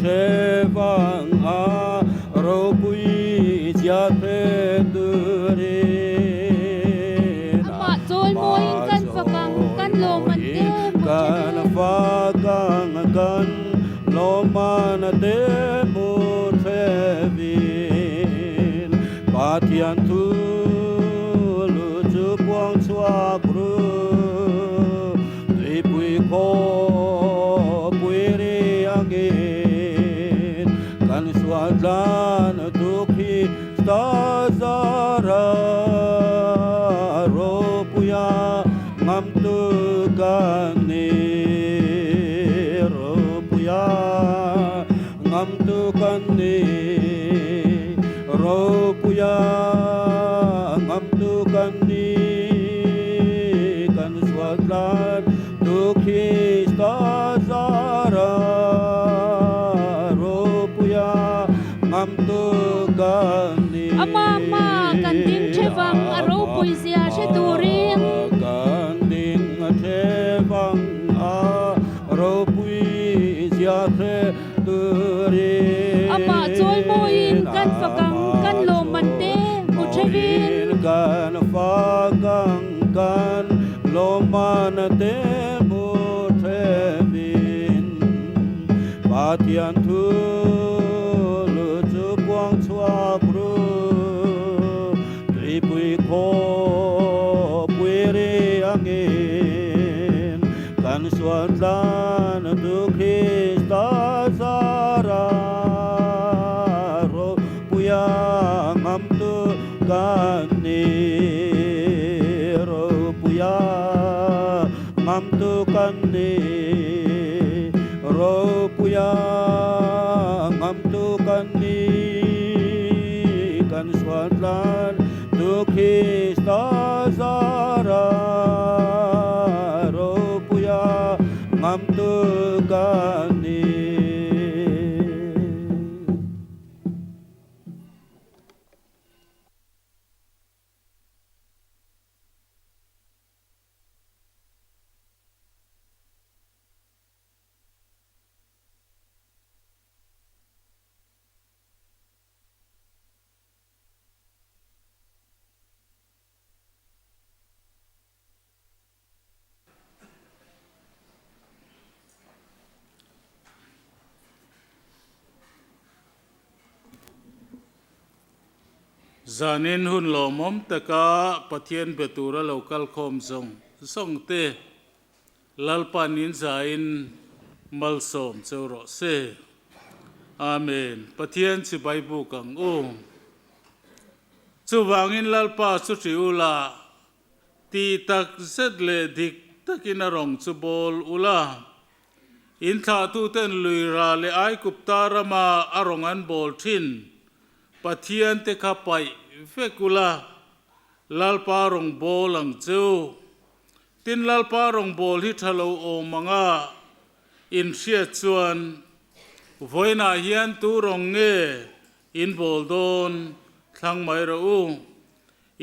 che vang a ro pui chia the tu re ama chol moi kan fakang kan lo man te kan fa kang kan lo man te mu the vin pa thian thu lu chu quang chua gru tri pui ko pui re angin kan suat lan tu khi sta zara ro puya ngam tu kan ni ro puya ngam tu kan ni ro puya ngam tu kan ni kan suat lan tu khi sta zara ro puya ngam tu kan ni ama ma kan ding che wang aro pui zia she tu ring kan ding che vang a ro pui zia the tu ring ama chol moi kan fakang kan lo man te mu che vin kan fa kang kan lo man te mu the vin pa thian thu lu chu quang chua gru tri pui ko pui re angin kan suan lan tu Krista zara ro puya ngam tu kan ni ro puya ngam tu kan ni ro puya ngam tu kan ni kan suan lan tu Krista zara ro puya ngam tu kan ni zanin hun lo mom taka pathian betura local khom song te lalpanin zain malsom choro se amen pathian chi baibu kang o chu wangin lalpa chu triula ti tak zet le dik takina rong chu bol ula in tha tu ten luira le ai kuptarama arongan bol thin pathian te khapai fekula lalpa rong bolang chu tin lalpa rong bol hi thalo o manga in sia chuan voina hian tu rong nge in bol don thlang mai ro u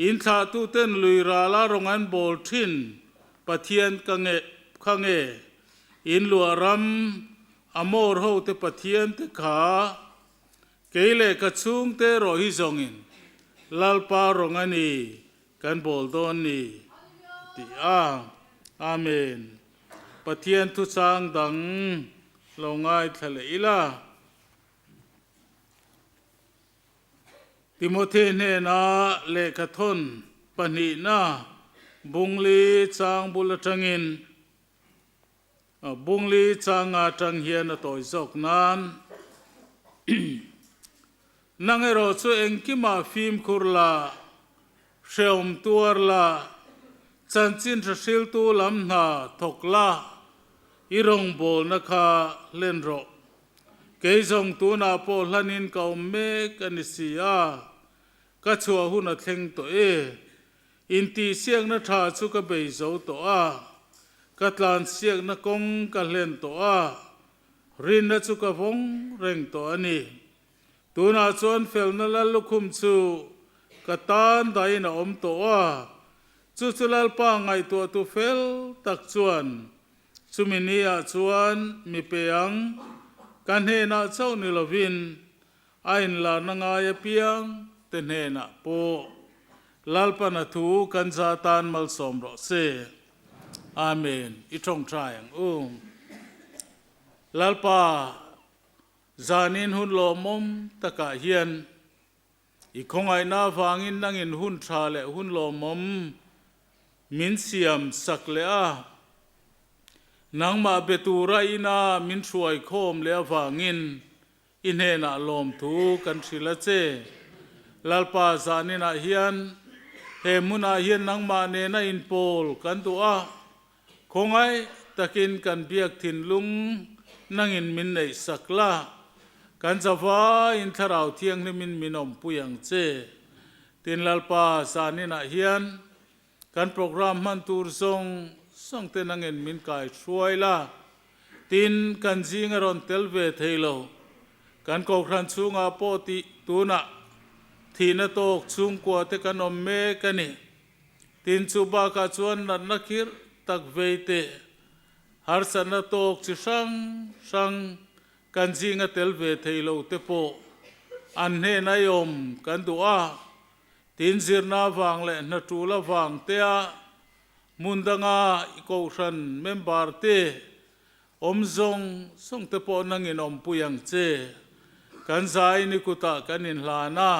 in tha tu ten luira la rong an bol thin pathian kange khange in luaram amor ho te pathian te kha keile ka chung te ro hi zongin lalpa rongani kan bol don ni ti a amen pathian tu chang dang longai thale ila Timothy ne na le ka thon pani na bungli chang bulatangin bungli changa tang hian a toy zok nan nangero chu engkima phim khurla sheom tuarla chanchin thil tu lam na thokla irong bol na kha lenro keizong tu na po hlanin kaum me kanisia ka chua hu na thleng to e inti siang na tha chu ka bei zo to a katlan siang na kong ka len to a rin na chu ka vong reng to ani tuna chuan fel na la lukhum chu katan dai na om to a chu chulal pa ngai to tu fel tak chuan chuminia chuan mi peang กันเฮนะเจ้านิลวินไอ้ลานงายเปียงเตนเฮนะโปลลปนาทูกันซาตานมัลสมรเซอาเมนอิทรงทรายังลลปาจานินหุนโลมมตะกะเฮียนอีคงไอนาฟางินนังอินหุนทราเลหุนโลมมมินเสียมสักเลอานังมาเบตูไรนามินช่วยโคมเลฟางินอินเฮนะลมทูกันสิละเจลลปาจานินาเฮียนเฮมุนาเฮียนนังมาเนนะอินโปลกันตัวคงไอตะกินกันเบียกถิ่นลุงนังอินมินในสักละกันจะฟ้าอินทราวเทียงนิมินมินอมปุยังเจตินลลปาจานินาเฮียนกันโปรแกรมมันตูร์ส่งเตนังอินมินกายช่วยละตินกันจิงรอนเตลเวทเฮโลกันกอกรันซุงอาโปติตูนะทีนโตกซุงกว่าเตกันอมเมกันนี่ตินซูบากาชวนนักคิรตักเวเตฮาร์สันโตกชิชังกันจิงเตลเวทเฮโลเตโปอันเฮนายอมกันตัวตินซิรนาฟังเลนตูลาฟังเตียมุนดังอาโกชันเมมบาร์เตอมซงส่งเตโปนังอินอมปุยังเจกันใจนิคุตะกันอินลานา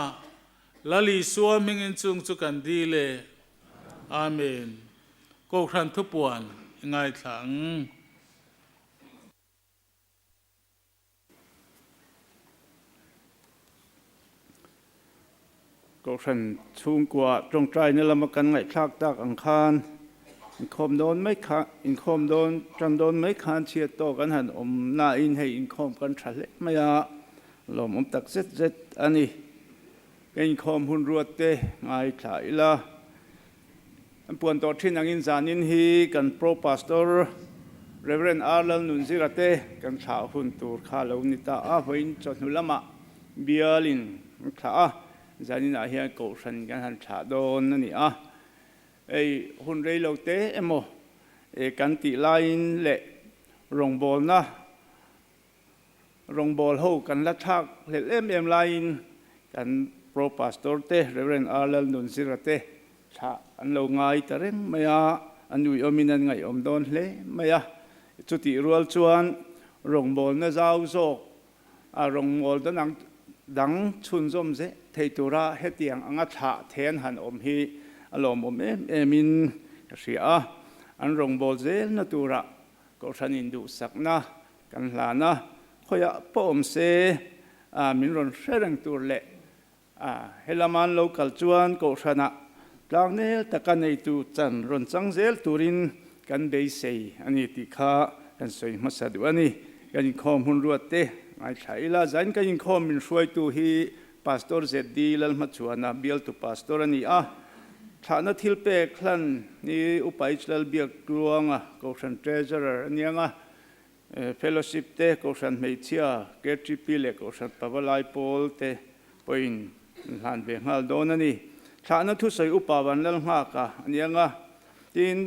ลลีสัวมิงอินจุงจุกันดีเลอาเมนโกชันทุปวนง่ายถังก็ฉันชูงกว่าตรงใจนี่เรามากันไงคลากตากอังคารอินคมโดนไม่ขาอินคมโดนจันโดนไม่ขานเชียโตกันหันอมนาอินให้อินคมกันฉันเล็กไม่อะลมตักเซ็ตอันนี้อินคมหุ่นรวดเตง่ายถ่ายละอันปวนตัวที่นังอินจานินฮีกันโปรพาสตอร์เรเวรนอาร์ลันนุนซิระเตกันชาวหุ่นตูร์ข้าเลวนิตาอาฟินจดนุลามะเบียลินข้าจานินอาเฮียโกชันกันหันชาโดนนั่นนี่ไอหุ่นเรโลเตเอโมกันติไลน์เละรงบอลนะรงบอลหูกันลัดทักเละเอ็มไลน์กันโปรพาสตอร์เตเรเวนอาร์เลนนุนซิระเตชาอันเราไงแต่เร่งไม่อันอยู่อมินันไงอมโดนเละไม่จุดที่รัวชวนรงบอลนะเจ้าโซรงบอลตั้งดังชุนส้มเสเทตุระเฮตียงอังชาเทนหันอมฮีอารมณ์อมมินเสียอันรงบอลเซลนตุระก็ฉันอินดูสักนะกันลานะขอยปอมเซมินรอนเชรังตัวเละเฮลามันโลกัลจวนก็ชนะกลางนี้ตะกันในตูจันรอนจังเซลตูรินกันเบย์เซอันนี้ติข้ากันสวยมาสะดวกนี่กันคอมหุ่นรวดเตไอ้ใช่ละจันกันคอมมินช่วยตัวฮีพาสตอร์เซดีลมาชวนนะเบียลตัวพาสตอร์นี่ฐานะทิลเปคลันนี่อุปอิสราเอลเบียกลวงก็ฉันเทรเจอร์นี่เฟลโลชิพเตก็ฉันเมทิอาเกตริปิเลก็ฉันปาวไลโพลเตปอยน์หลานเบงฮัลโดนนี่ฐานะทุสอยอุปวันเล่นมากนี่ทีน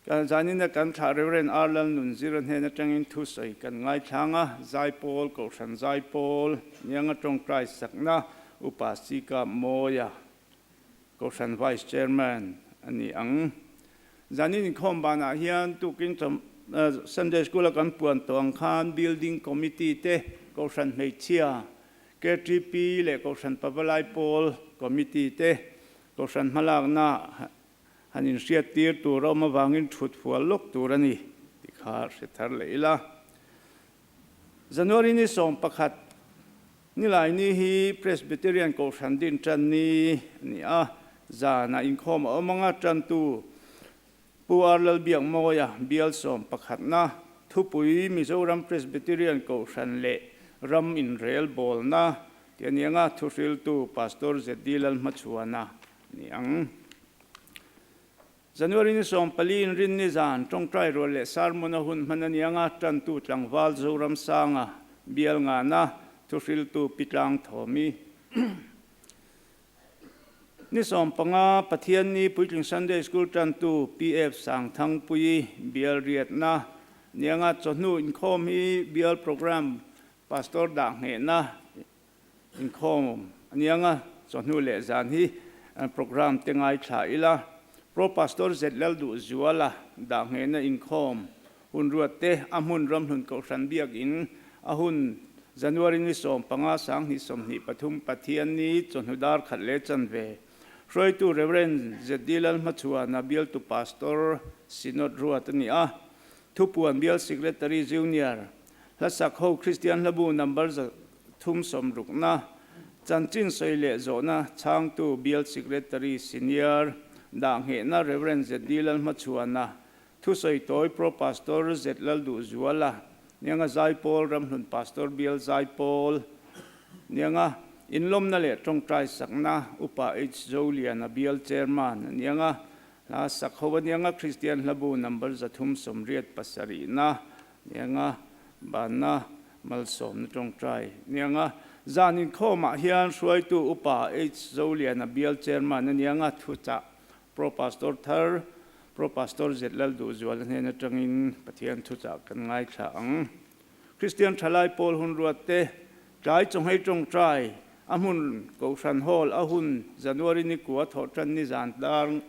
การจานินกันชาเรเรนอาร์ลันนุนซิรันเฮนจังอินทุสอยกันง่ายช่างไซโพลก็ฉันไซโพลนี่ตรงใกล้สักนะอุปสิกาโมยาก็ฉัน Vice Chairman อันนี้จานินคอมบานาเฮียนตุกินSunday School กันปวนตัวข้าม Building Committee เตก็ฉันไม่เชียเกตรีปีเล่ก็ฉันปาวไลโพล Committee เตก็ฉันมาลากนาฮันอินเสียตีร์ตัวเรามาวางอินชุดฟัวลุกตัวนี้ที่ขาดเสร็จเลยละจันวารีนี้ส่งประคัดนี่หลายนี่ฮี Presbyterian ก็ฉันดินจันนี่จานาอินคอมมังอาจันตูปูอาร์ลเบียงโมยาเบียลส่งประคัดนะทุปุยมิโซรัม Presbyterian ก็ฉันเละรัมอินเรลบอลนะเดี๋ยวนี้ทุสิลตูพาสตอร์เจดีลมาชวนนะนี่จันวารีนี้ส่งปลีนรินนิจานตรงใจรัวเละสารมนหุ่นมันนี่จันตูจังวาลโซรัมสังเบียลงานะทุสิลตูปิดลังทอมีนี่ส่งปังอาปะเทียนนี้ปุยจึง Sunday School จันตู PF สั่งทั้งปุยเบียลเรียดนะเนี่ยจนนู่นคอมีเบียลโปรแกรม pastor dang he na in khom anianga chonu le zan hi program tengai tha ila pro pastor zetlal du zuala dang he na in khom hun ruate amun ram hun ko san biak in ahun January ni som panga sang ni som ni pathum pathian ni chonhudar khatle chanve roi tu reverend zedilal machua nabil tu pastor sinod ruat ni a thupuan bial secretary junior lasak ho christian labu number thum som rukna chanchin soile zona chang tu bial secretary senior dang he na reverend zedilal machua na thu soi toy pro pastor zetlal du zuala nianga zai pol ram hun pastor bial zai pol nianga inlom na le tong trai sakna upa h zolia na bial chairman nianga la sakhowa nianga christian labu number zathum somriat pasari na nianga bana malsom tong trai nianga zanin khoma hian suai tu upa h zolia na bial chairman nianga thucha pro pastor thar pro pastor zetlal du zual hena tangin pathian thucha kan ngai thang christian thalai pol hun ruate trai chong hei tong trai amun ko san hol ahun january ni kuwa thotan ni zan dang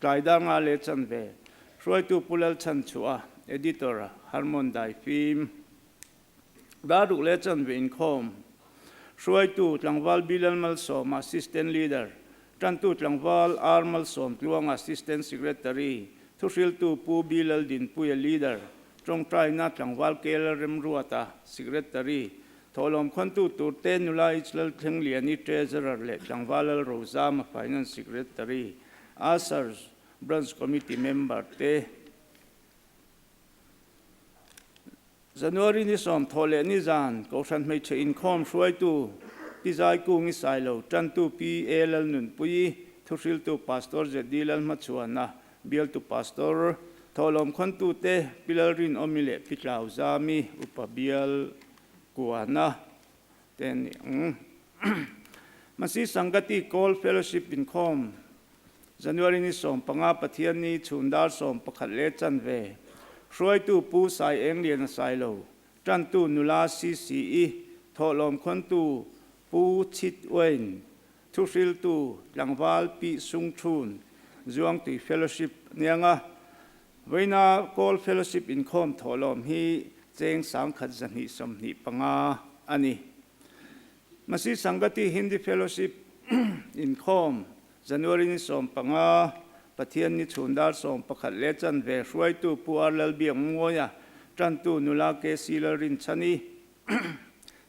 trai dang ale chanve roi tu pulal chan chua editor harmon dai film daru le chanve in khom roi tu tlangwal bilal mal som assistant leader Tantu Tlangwal Armal Som Tluang Assistant Secretary Thusil Tu Pu Bilal Din Puya Leader Trong Trai Na Tlangwal Kela Remruata Secretary Tholom Khontu Turte Nula Ichlal Thengliani Treasurer Le Tlangwal Rosama Finance Secretary Asars Branch Committee Member Te January ni som thole ni zan Kausan Mei Che Income Shuai Tu Pizai kungi silo tantu PL nun pui thusil tu pastor zedilal machuana bial tu pastor tholom khontu te pilarin omile pitlau zami upabial kuana ten masi sangati call fellowship in com January ni som panga pathian ni chundar som pakhat le chanve roi tu pu sai englian silo tantu nula CCE tholom khontu pu chit wen thusil tu langwal pi sung thun zuang ti fellowship nianga veina call fellowship in khom tholom hi cheng sang khat zan hi som ni panga ani masi sangati hindi fellowship in khom January ni som panga pathian ni chundar som pakhat le chan ve ruai tu puar lal biang ngoya tan tu nula ke silarin chani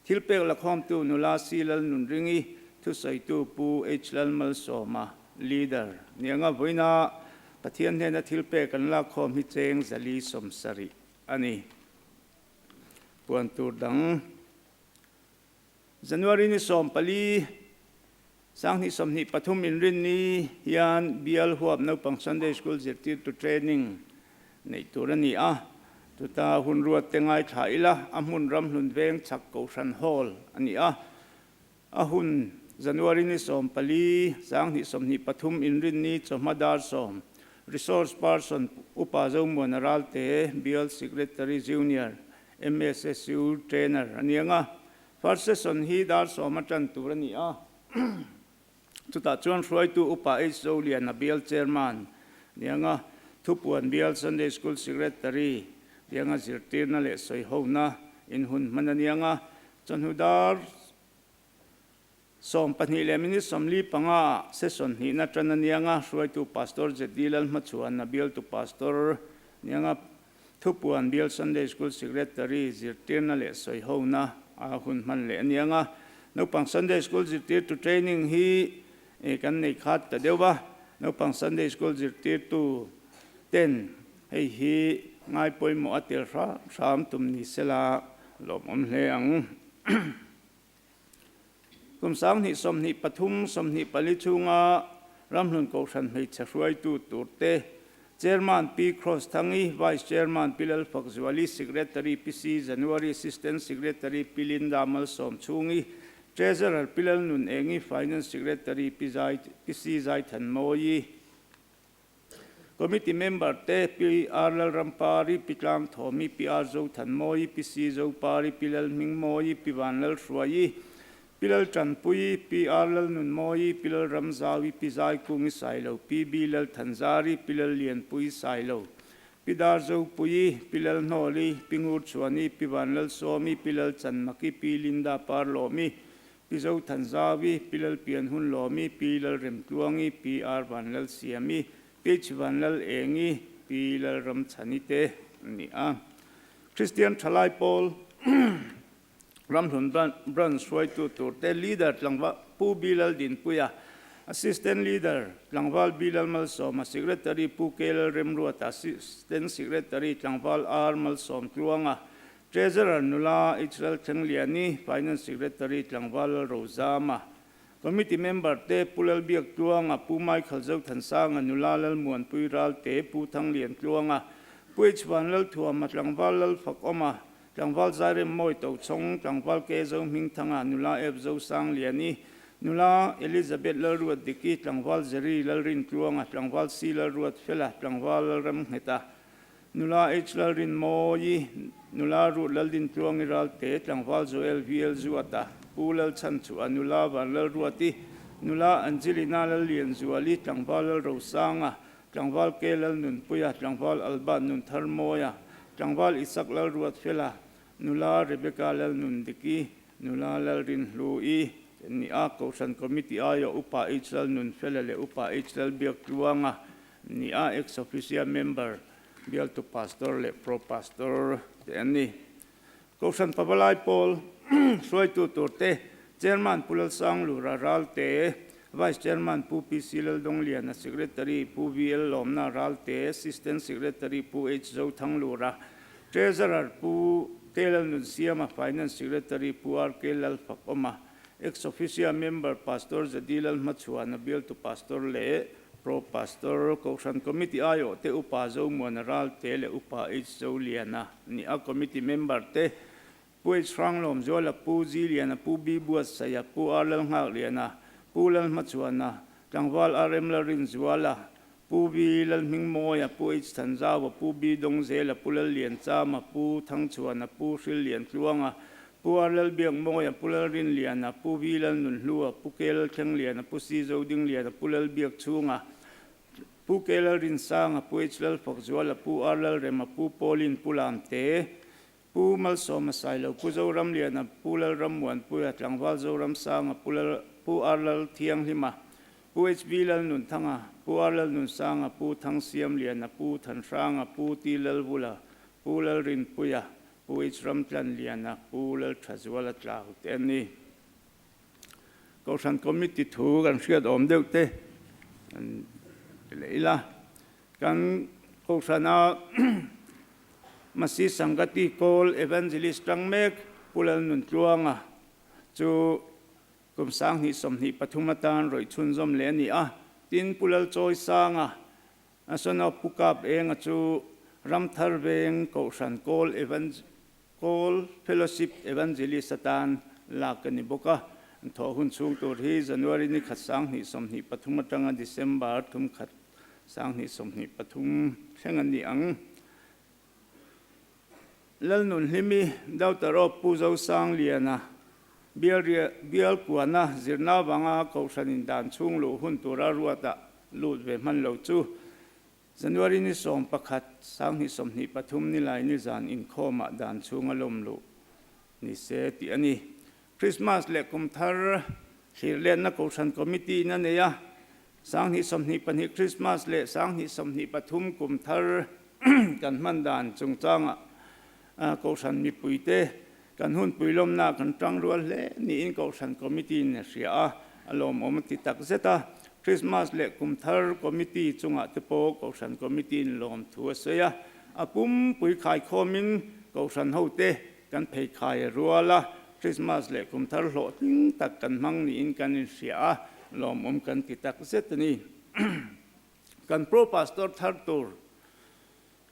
Hilpek la khom tu nula silal nun ringi tu sai tu pu hlal mal soma leader nianga voina pathian hena hilpek kan la khom hi cheng zali som sari ani puan tur dang January ni som pali sang ni som ni pathum in rin ni hian bial huap no pang Sunday school zirtir to training nei turani a tuta hun ruat tengai thaila amun ram hlun veng chak ko san hall ani a ahun January ni som pali sang ni som ni pathum in rin ni chomadar som resource person upa zo monaral te bial secretary junior MSSU trainer anianga first session hi dar som atan turani a tuta chuan roi tu upa h zolia na bial chairman nianga thupuan bial Sunday school secretary Yang zirtir na le soi ho na in hun mananianga chonhudar som pani le mini somli panga session hi na trananianga roi tu pastor zedilal machuan na bial tu pastor nianga thupuan bial Sunday school secretary zirtir na le soi ho na a hun man le nianga no pang Sunday school zirtir tu training hi kan nei khat ta dewa no pang Sunday school zirtir tu ten hei hi ngai poi mo atir ram tum ni sela lom om hle ang kum sang ni som ni pathum som ni pali chunga ramhlun ko san hei chhuai tu turte chairman P Cross thangi vice chairman Pilal Fakzwali secretary PC January assistant secretary Pilin Damal som chungi treasurer Pilal nun engi finance secretary PC Zai Than Moi committee member te pi arlal rampari pi tlang thomi pi arzo than moi pi si zo pari pilal ming moi pi vanlal ruai pilal chanpui pi arlal nun moi pilal ramzawi pi zai kungi sailo pi bilal thanzari pilal lian pui sailo pidar zo pui pilal noli pingur chuani pi vanlal somi pilal chanmaki pi linda par lomi pizo thanzawi pilal pian hun lomi pilal rem tuangi pi ar vanlal siami pich vanlal engi pilal ram chanite ni a Christian Thalai Paul ram hun bran swai tu te leader tlangwa pu bilal din puya assistant leader tlangwal bilal mal som secretary pu kelal rem ruat assistant secretary tlangwal ar mal som tuanga Treasurer Nula Israel Changliani, Finance Secretary Tlangwal Rozama, Committee Member Te Pulal Biak Tuanga, Pu Michael Zau Tansanga, Nulalal Muan Puiral Te Pu Tang Lian Tuanga, Puich Vanlal Tuama Tlangwal Fakoma, Tlangwal Zaire Moi Tau Chong, Tlangwal Kezo Ming Tanga, Nula Ebzo Sang Liani, Nula Elizabeth Lalruat Diki, Tlangwal Zeri Lalrin Tuanga, Tlangwal Si Lalruat Fela, Tlangwal Ram Heta, Nula H Lalrin Moi, Nula ru laldin tuang iral te tlangwal Joel VL zuata pulal chanchu anula vanlal ruati nula Angelina lal lian zuali tlangwal rosanga tlangwal kelal nun puya tlangwal alban nun tharmoya tlangwal isak lal ruat fela nula Rebecca lal nun diki nula lal rin lui ni a Kausan committee ayo upa ichal nun fela le upa ichal biak tuanga ni a ex officio member bial to pastor le pro pastor ani Kausan Pabalai Paul Swai tu te Chairman Pulal Sang Lura Ral te Vice Chairman Pu P Silal Donglian Secretary Pu VL Lomna Ral te Assistant Secretary Pu H Zau Thang Lura Treasurer Pu Kelal Nunsiama Finance Secretary Pu R Kelal Fakoma Ex Officio Member Pastor Zadilal Machuana Bill to Pastor Le Pro Pastor Kausan Committee ayo te upa zo monaral te le upa H zo liana ni a committee member te pu H ranglom zo la pu ziliana pu bi buat saya pu arlal ngak liana pu lal machuana tlangwal RM la rin zwala pu bi lal ming moya pu H tanzawa pu bi dong zela pu lal lian chama pu thang chuana pu hril lian tluanga pu arlal biang moya pu lal rin liana pu bi lal nun hlua pu kel thang liana pu si zo ding liana pu lal biak chunga pu kelal rin sanga pu hlal fakzuala pu arlal rema pu polin pulam te pu mal soma sailo pu zo ram liana pu lal ramwan pu atlangwal zo ram sanga pu arlal thiang hima pu HB lal nun thanga pu arlal nun sanga pu thang siam liana pu than ranga pu tilal bula pu lal rin puya pu H ram tlan liana pu lal thazwala tlau te ani Kausan committee thu kan hriat om deuh te leila kan Kausana masi sangati call evangelist tangmek pulal nun tluanga chu kumsang hi somni pathumatan roi chunzom le ni a tin pulal choi sanga asona pukap enga chu ramthar veng Kausan call fellowship evangelist satan lakani boka tho hun chung tur hi January ni khatsang ni somni pathumatanga December thum khat sang ni somni pathum thengan ni ang lal nun himi dautaro puzo sang liana bial kuana zirna wanga Kausanin dan chung lu hun tura ruata lut ve man lo chu January ni som pakhat sang ni somni pathum ni lai ni zan in khoma dan chung alom lu ni se ti ani Christmas le kumthar hirlen na Kausan committee na neya sang hi somni pani Christmas le sang hi somni pathum kumthar kan mandan chungchanga Kausan mi puite kan hun puilom na kan tang rual le ni in Kausan committee ne ria alom omti tak zeta Christmas le kumthar committee chunga tepo Kausan committee lom thu seya apum pui khai khomin Kausan hote kan phei khai ruala Christmas le kumthar lo ting tak kan mang ni in kan ria lom kan ti tak zet ni kan pro pastor thartur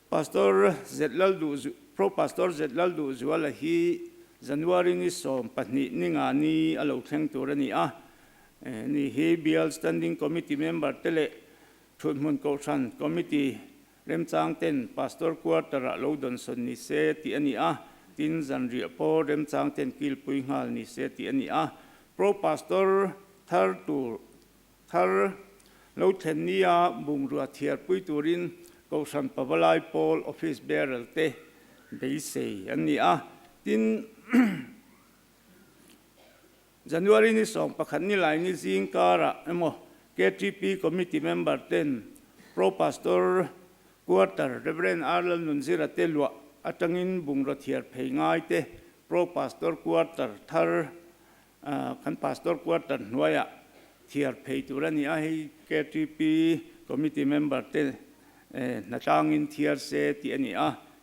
pastor zetlal du pro pastor zetlal du zuala hi January ni som pani ninga ni alo thleng tur ani a ni he bial standing committee member tele ชุดมุนโกชันคอมมิตี้เริ่มจางเต้นพาสตอร์ควอตระโลดอนสนนิเซติอันนี้ตินจันเรียโปเริ่มจางเต้นกิลปุยงาลนิเซติอันนี้โปรพาสตอร์ทาร์ตูทาร์โลเทนนียบุงรัวเทียร์ปุยตูรินโกชันปาวลายโปลออฟฟิศเบรลเตเบเซอันนี้ตินจันวารีนี่2 ประคันนี่หลายนี่ซิงการะเอโม KTP committee member 10 pro pastor quarter reverend Arlen Nunzira Telwa atangin bungrothiar pheingai te pro pastor quarter thar kan pastor quarter nuaya thiar pheiturani hi KTP committee member te natangin thiar se ti ani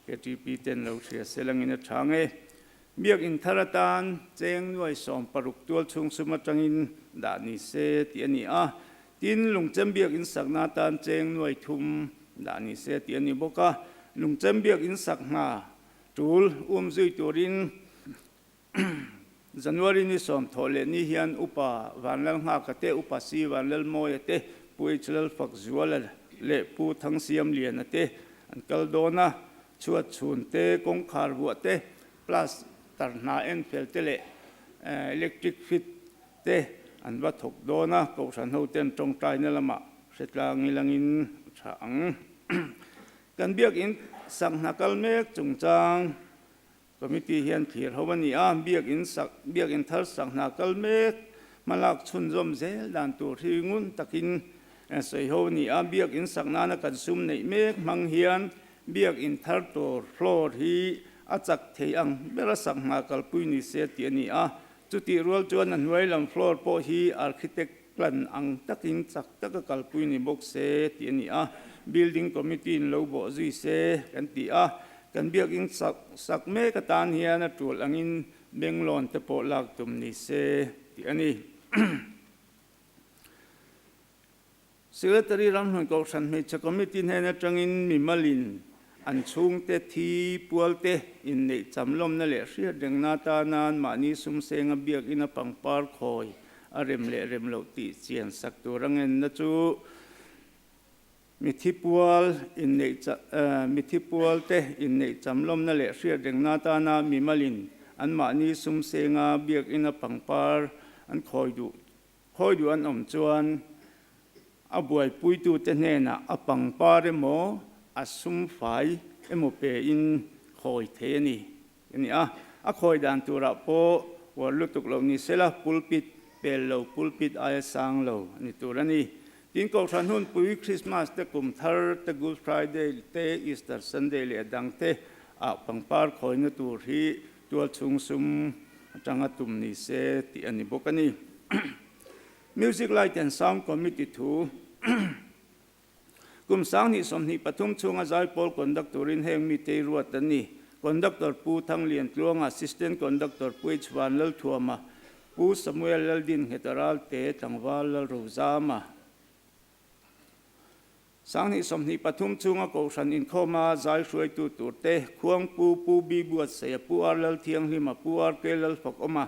KTP ten lo thia selangin athange biak in tharatan cheng nuai som paruk tual chung sumatangin da ni se ti ani tin lungchem biak in sakna tan cheng nuai thum da ni se ti ani boka lungchem biak in sakna tul zui turin January ni som thole ni hian upa vanlal nga kate upa si vanlal moyate puichlal fak zuala le pu thang siam lian ate an kaldona chuat chun te kong khar buate plus tarna en feltele electric fit te an va thok dona ko san ho ten tong tai na lama setlang ilangin thang kan biak in sang nakal mek chungchang committee hian thir howani biak in thar sang nakal mek malak chun zom zel dan tur hi ngun takin sei howani biak in sakna na kan sum nei mek mang hian biak in thar tor floor hi achak theiang bera sang nakal puini se ti ani chuti rual chuan an huai lam floor po hi architect plan ang takin chak takakal puini box se ti ani building committee in lo bo zui se kan ti kan biak in sak me ka tan hian atul angin benglon te po lak tum ni se ti ani secretary ram hon ko san me cha committee hena tangin mimalin an chung te thi pual te in nei chamlom na le hria deng na ta nan mani sum senga biak in a pangpar khoi arem le rem lo ti chian sak turangen na chu mithipual te in nei chamlom na le hria deng na ta na mimalin an mani sum senga biak in a pangpar an khoi du an om chuan a buai puitu te hna a pangpar emo asum fai emo pe in khoi the ni ani a khoi dan tura po warlu tuk lo ni sela pulpit pel lo pulpit ay sang lo ni turani tin ko than hun pui Christmas te kum thar te Good Friday te Easter Sunday le dang te a pangpar khoi na tur hi tual chung sum tanga tum ni se ti ani bokani Music Light and Sound Committee 2 kum sang ni som ni pathum chunga zai pol conductor in heng mi te ruat ani conductor pu thang lian tluang assistant conductor puich wan lal thuama pu Samuel laldin hetaral te tangwal lal rozama sang ni som ni pathum chunga ko san in khoma zai shuai tu turte khuang pu bi buat se pu ar lal thiang hima pu ar ke lal phok oma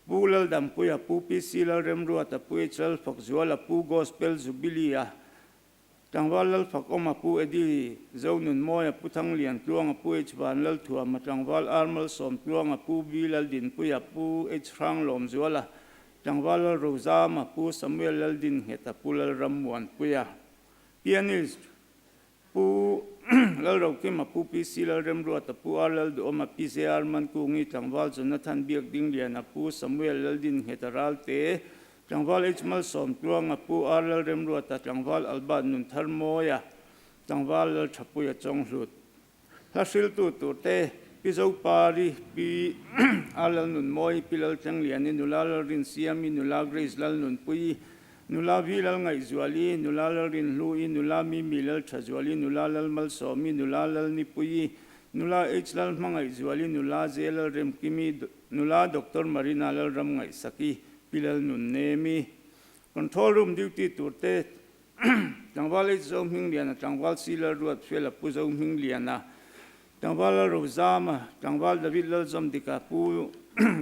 pu lal dam puya pu pi silal rem ruat pu chal phok zuala pu gospel jubilia tangwal lal phak oma pu edi zonun moya puthang lian tluang pu echwan lal thua matangwal armal som tluang pu bilal din puya pu echrang lom zuala tangwal lal rozama pu Samuel lal din heta pulal ramwan puya pianist pu lal rokim pu pi silal rem ruat pu arlal do ma pi se arman ku ngi tangwal Jonathan biak ding lian pu Samuel lal din heta ralte tangwal echmal som tluang pu arlal rem ruat tangwal alban nun tharmoya tangwal lal thapuya chonglut hasil tu te pizo pari pi arlal nun moi pilal changlian ni nulal rin siami nulal grace lal nun pui nula vilal ngai zuali nulal rin lui nula mi milal thazwali nulal mal somi nulal ni pui nula echlal mangai zuali nula zel rem kimi nula Dr. Marina lal ram ngai saki pilal nun nemi control room duty turte tangwal zong hing liana tangwal sila ruat fela pu zong hing liana tangwal rozama tangwal David lal zom dika pu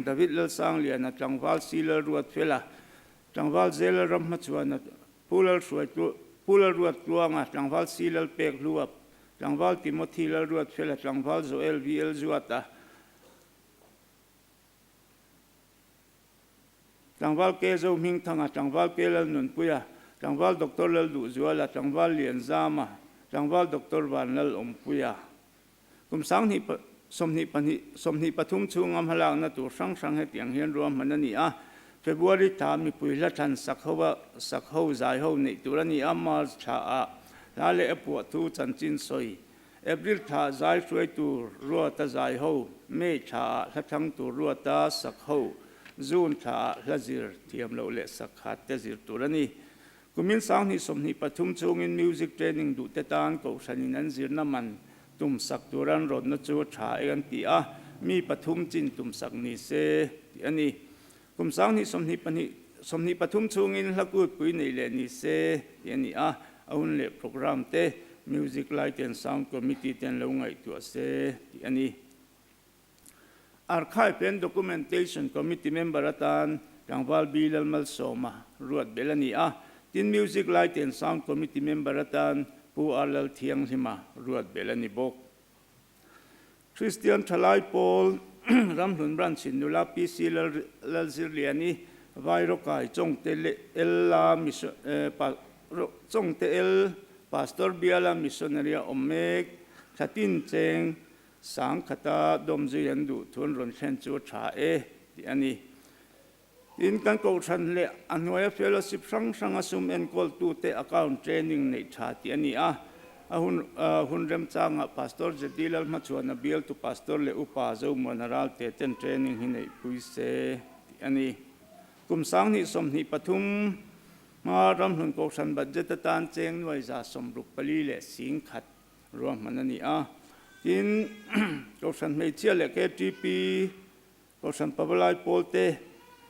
David lal sang liana tangwal sila ruat fela tangwal zel ram machuana pulal shuai tu ผู้ละรวดกลวงจังหวัดซีลเปกรวบจังหวัดติโมธีละรวดเฟลจังหวัดโซเอลวีเอลจวตาจังหวัดเกโซมิงทังจังหวัดเกลนุนปุยจังหวัดดรลดูจวลจังหวัดเลียนซามาจังหวัดดรวันลอมปุยกุมสังหิสมหิปทุมชูงามหลังนัตุสังให้เตียงเฮียนรวมมันนี่เฟบรุรีถามีปุยละทันสักเขาใจเขาในตัวนี้มาชาลาเลปวดทูจันจินสอยเอปริลถาใจช่วยตัวรัวตาใจเขาไม่ชาละทั้งตัวรัวตาสักเขาจูนถาละจิรเทียมเราเลสักขัดเตจิรตัวนี้กุมินสังหิสมหิปทุมชูงินมิวสิกเทรนนิ่งดูเตตานกูชันินันจิรน้ำมันตุมสักตัวรันรถนัจูชาเอ็นตีมีปทุมจินตุมสักนิเซอันนี้กุมสังหิสมหิปทุมชูงินละกูปุยในเลนิเซอันนี้เอาเล่โปรแกรมเตมิวสิกไลท์แอนด์ซาวด์คอมมิตี้เต็นลงไงตัวเซอันนี้Archive and Documentation Committee member atan Jangwal Bilal Malsoma Ruat Belani Tin Music Light and Sound Committee member atan Pu Alal Thiang Hima Ruat Belani Bok Christian Thalai Paul Ramhlun Branchin Nula PC Lal Zirliani Vairokai Chong Te Ella Chong Te El Pastor Biala Missionaria Omek Chatin Chengสังคตาดมจียันดูทุนรนเชนจูชาที่อันนี้อินกันกูชันเละอันวัยเฟลสิบสังอสุมเอ็นกอลตูเตอ account training ในชาที่อันนี้หุ่นเริ่มจ้างพาสตอร์จะดีแล้วมาชวนนับเบิลตุพาสตอร์เลอุปาเจ้ามันรัลเตเต้นเทรนนิ่งที่ในปุยเซที่อันนี้กลุ่มสังนิสมนิปทุมมารำหุ่นกูชันบัดเจตตานเจงไว้จะสมรุปปลีเลสิงขัดรวมมันนี่อินก็ฉันไม่เชื่อเลยแค่ทีปีก็ฉันปะบลายโพลเต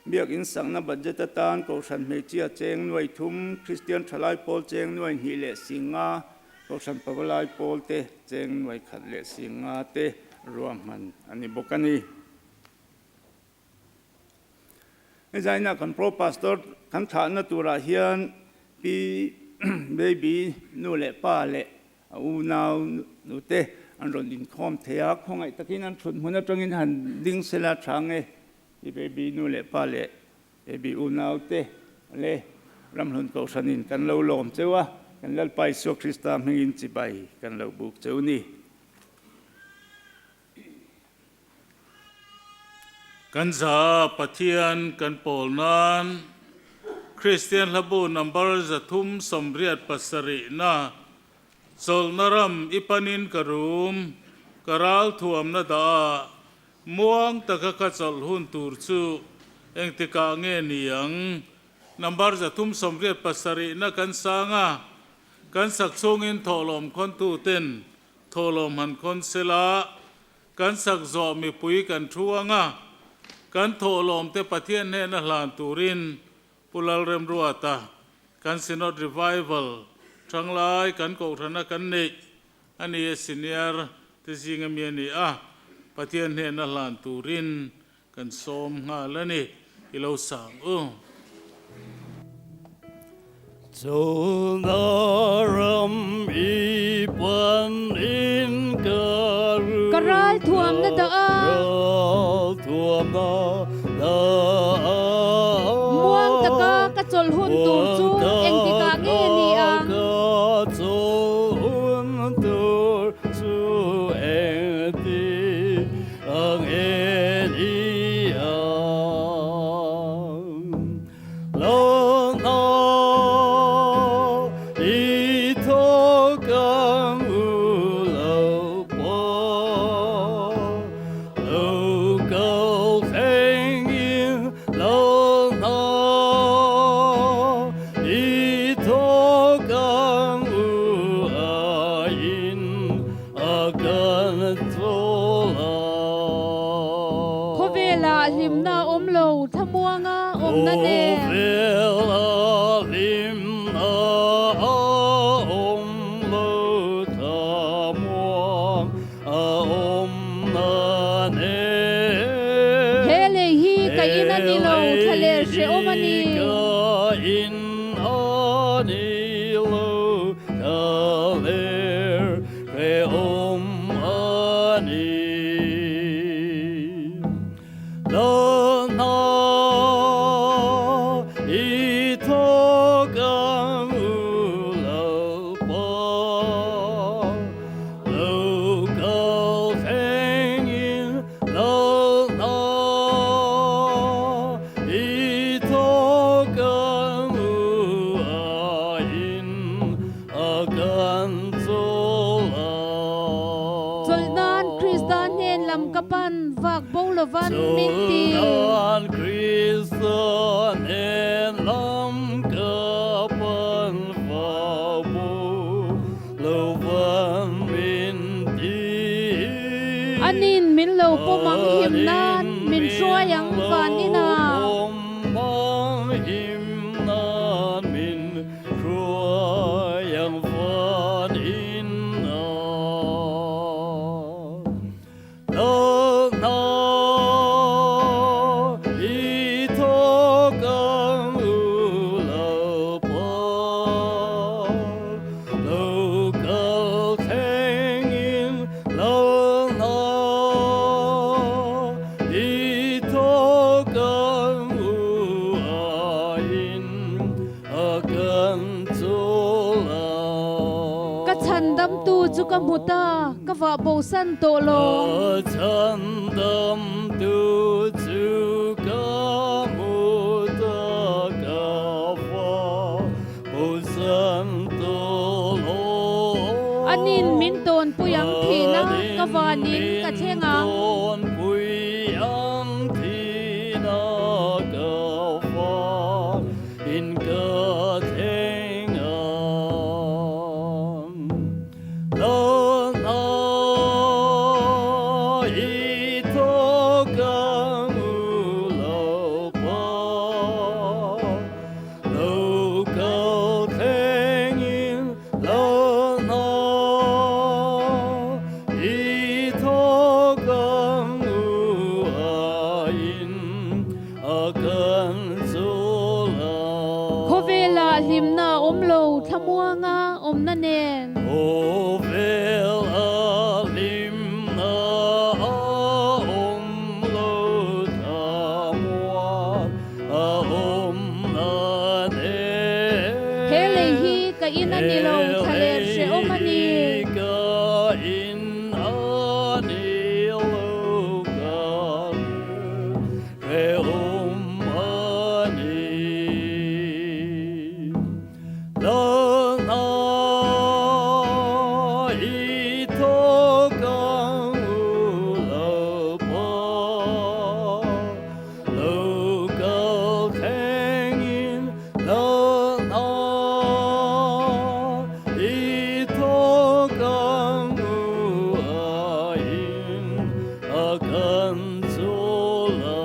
เบียกอินสังนับบัจเจตตานก็ฉันไม่เชื่อเจงหน่วยทุ่มคริสเตียนทลายโพลเจงหน่วยฮิเลสิงาก็ฉันปะบลายโพลเตเจงหน่วยขัดเลสิงาเตรวมมันอันนี้บอกกันนี่ไม่ใช่นะคันโปรพาสตอร์คันฐานนัตุราเฮียนปีเบบีนู่นแหละป้าแหละอูนาวนู่เตอันรอนดินคอมเทียกของไอ้ตะกี้นั้นชุนหัวนักจังอินหันดิ้งเสลาช่างที่เบบีนู่นแหละป้าเละเบบีอุนาวเตเละรำหนุนเกาสันินกันเราลมเจ้ากันเล่าไปสุคริสตามหินจิบายกันเราบุกเจ้านี่กันซาปะเทียนกันโปลนั้นคริสเตียนละบูนัมเบอร์จะทุ่มสมเรียดปัสรินาโซลนารมอิปันินกรุมกราลทวมนาดาม่วงตะกะกะจลหุนตูร์ซูเองติกาเงเนียงนัมบาร์จะทุ่มสมเรียดปัสรินากันสางากันสักซงอินทอลมคนตูเต็นทอลมหันคนเซลากันสักจอมีปุยกันทัวงากันทอลมเตปะเทียนเนนหลานตูรินปุลลเรมรัวตากันซินอดรีไววัลทั้งหลายกันโกรธกันนี่อันนี้สิเนียร์ที่สิงห์มีนี่ปะเทียนเห็นหลานตูรินกันสมงาแล้วนี่ที่เราสั่งจนารำอีปันอินกระไรทวมนะเด้อทวมนะเด้อม่วงตะกะกะจลหุ่นตูจูเอ็งติกาเงนี่in anilo lo van min ti An Christian en lam kapan fabu lo van min ti anin min lo po mang him nan min shua yang van ina mang him nan min shua yang van ina lo na i tho kam u lo pa lo cao thanh in lo na i tho kam u a in a kan cho la ka chan dam tu chu ka muta ka wa bo san to lo chân tâm tu chu ca mô ta ca pho bồ san tô lô anin min ton puyang thi na ka wa nin ka chenga tôn bùi ang thi na ca pho in ca thênh am lo na i tho ca mu lo pa lo cao thênh in lo na i tho ca mu a in a kan zo la ko vela lim na om lo thamuanga om na nen o vel a lim na om lo tha mua a om na ne hele hi ka ina ni lo thale se om ani ka in ani lo ka re om ani lo na i tho ca mu lo pa lo cao thanh in lo na i tho ca mu a in a kan cho la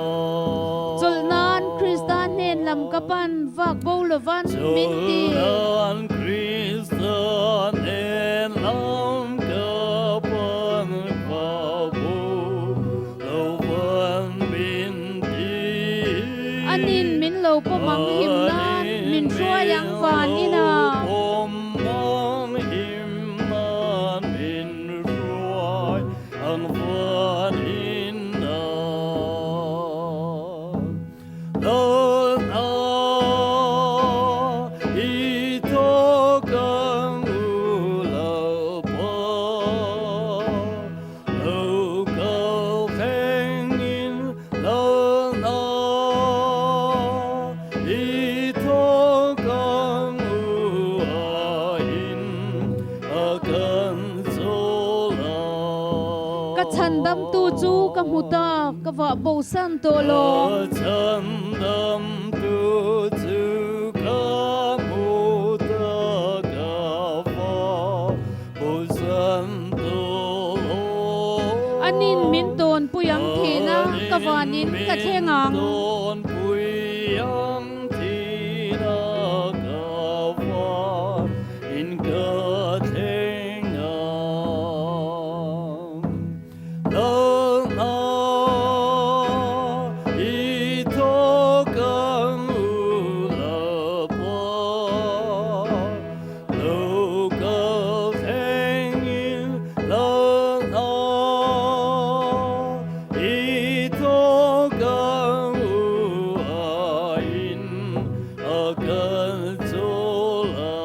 chol nan kristan nen lam ka pan vak bo lo van min ti An Christian en lam kapan pabu lo van min ti anin min lo po mang him nan min shua yang van ina om mang him nan min ruai ang van ina lo na i tho ca mu lo pa lo cao thanh in lo na i tho ca mu a in a kan cho la ka chan dam tu chu ka muta ka wa bo san to lo chân tâm tu chu ca mô ta ca pho bồ san tô lô anin min ton puyang thi na ka wa nin ka thengang tôn bùi ang thi na ca pho in ca thênh am lo na i tho ca mu la pa lo cao thanh in lo na i tho ca mu a in a kan cho la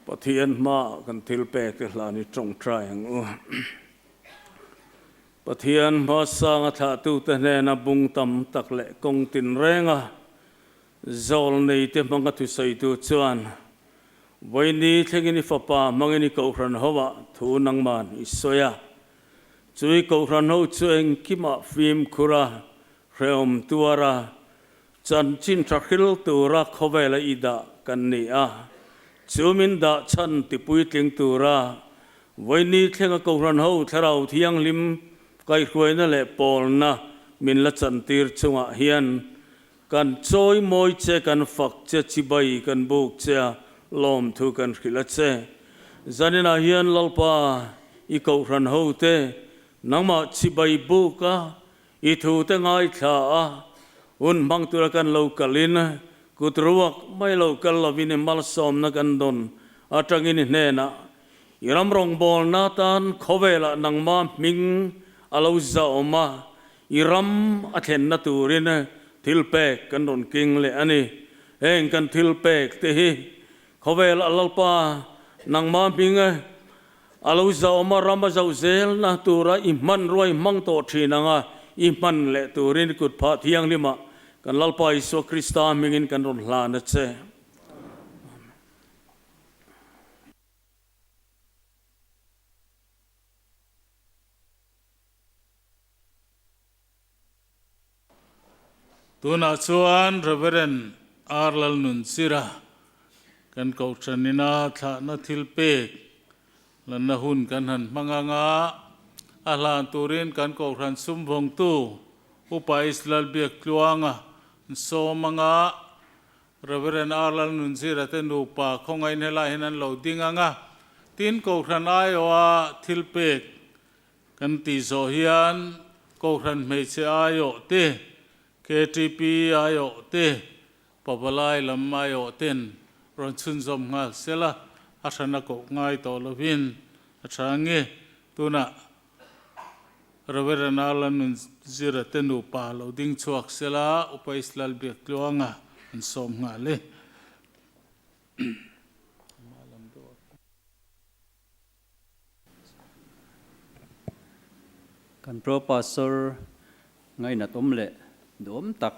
Pathian ma kan thil pek te hlani trong trai ang u Pathian ma sang tha tu te ne na bung tam tak le kong tin renga zol nei te manga thu sai tu chuan với ni thengin ni papa mangin ni cầu khăn hoa thu nang man isoya chui cầu khăn hoa chueng kima phim kura reom tuara chan chin trakhil tura khovela ida kan ni a chumin da chan tipui tling tura với ni thenga cầu khăn hoa tharau thiang lim kai khoi na le pol na min la chan tir chunga hian kan choi moi che kan fak che chibai kan buk che lom thu kan khila che zanina hian lalpa I cầu ran ho te nangma chibai buka I thu te ngai tha un mang tura kan lo kalin kutruak mai lo kal lavin mal som na kan don atangin ne na iram rong bol na tan khovela nangma ming alo za oma iram athen na turin thilpek kan don king le ani eng kan thilpek te hi khovel alalpa nangma binga alo za oma rama zau zel na tura iman roi mang to thinanga iman le turin kut pha thiang lima kan lalpa Isu Krista mingin kan ron hla na che tuna chuan Reverend Arlal Nunsira kan kau chanina tha na thilpek lan na hun kan han manganga ahlan turin kan kau ran sumvong tu upa islal biak kluanga so manga Reverend Arlal Nunsira ten upa khongai nela hinan lo dinganga tin kau ran ayoa thilpek kan ti zo hian kau ran mei che ayo te KTP ayo te papalai lam ayo ten ron chun zom nga sela asana ko ngai to lovin athange tuna Reverend Arlal Nunsira ten upa lo ding chuak sela upa islal biak luanga an som nga le kan pro pastor ngai na tom le dom tak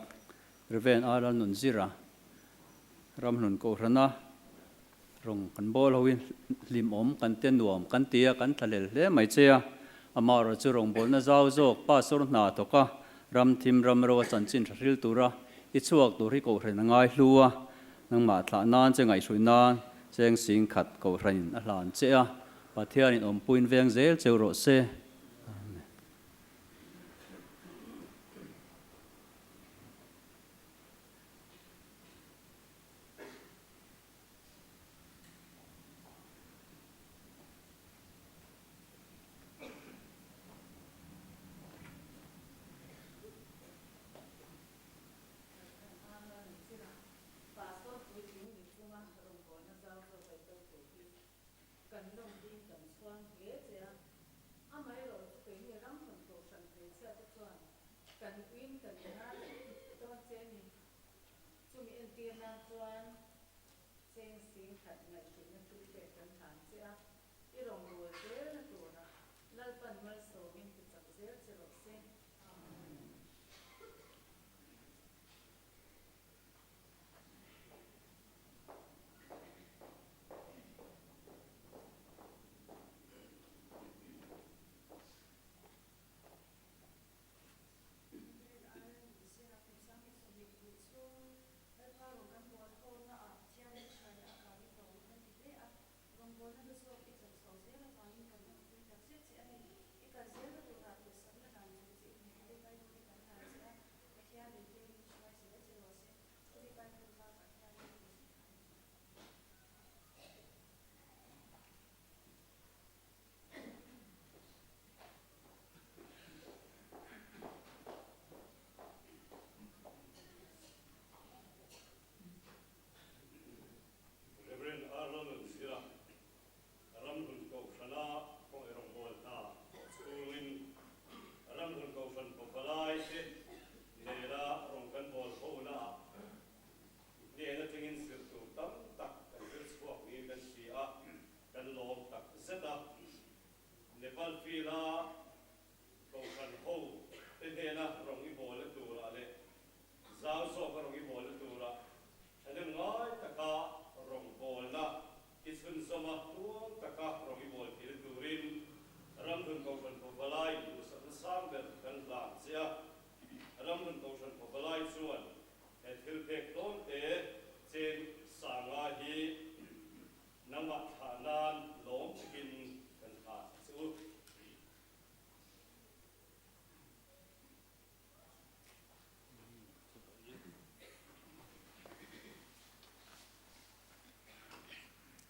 Reverend Arlal Nunsira ram nun ko rana rong kan bol hoin lim om kan ten nuam kan tia kan thalel le mai chea amar chu rong bol na zau jok pastor na to ka ram thim ram ro chan chin thril tura I chuak tur hi ko hren ngai hlua nang ma thla nan che ngai hrui nan cheng sing khat ko hrein a hlan chea pathian in om puin veng zel cheu ro se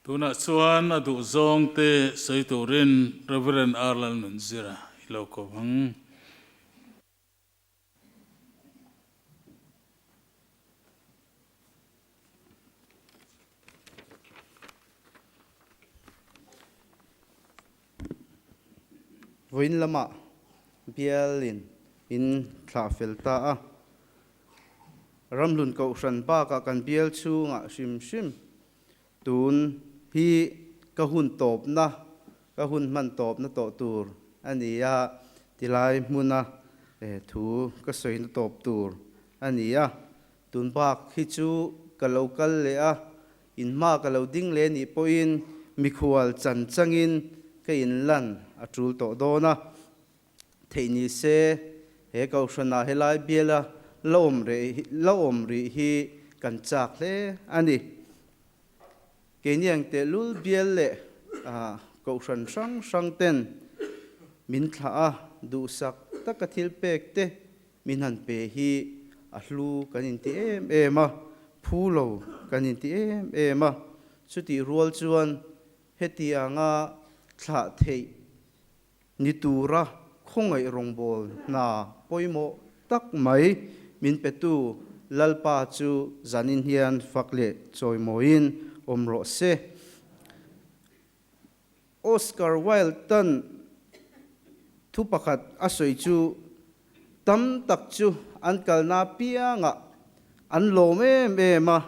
tuna chuan a duh zawng te seiturin Reverend Arlan Nunzira ilo ko bang Voin lama bialin in thla felta a ramlun ko hran ba ka kan bial chunga shim shim tun hi ka hun top na ka hun man top na to tur ania tilai muna thu ka soi na top tur ania tun bak hi chu ka local le a in ma ka lo ding le ni po in mi khual chan changin ka in lan atul to dona theini se he ko shana helai biela lom ri hi kan chak le ani kenyang te lul biel le ko shan sang ten min tha a du sak takathil pek te min han pe hi a hlu kanin ti em a phulo kanin ti em a chuti rual chuan heti anga thla thei ni tura khongai rongbol na poimo tak mai min petu lalpa chu zanin hian fakle choimoin omro se Oscar Wilde thu pakhat asoi chu tam tak chu an kalna pianga an lom em a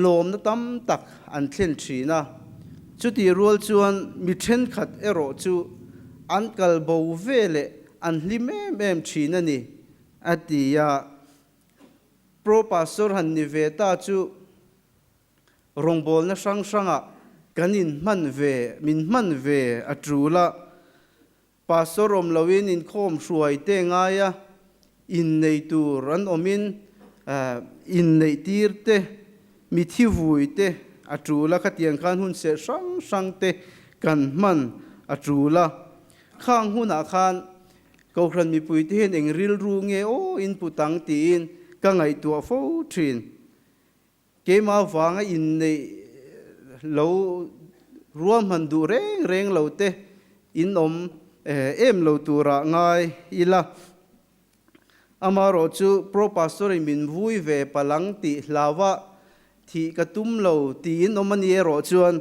lom na tam tak an thlen thina chuti rual chuan mi then khat ero chu an kal bo vele an hlim em thina ni atia pro pastor han ni ve ta chu rongbol na sanga kanin man ve min man ve atrula pastor om lawin in khom hruai te ngaya in nei tur an omin in nei tir te mi thi vui te atrula khatiang khan hun se sang te kan man atrula khang huna khan ko khran mi pui te hen eng ril ru nge o in putang ti in ka ngai tua fo thin ke ma wanga in nei lo ruam han du reng lo te in om em lo tura ngai ila amaro chu pro pastor min vui ve palang ti hlawa thi katum lo ti in omani ero chuan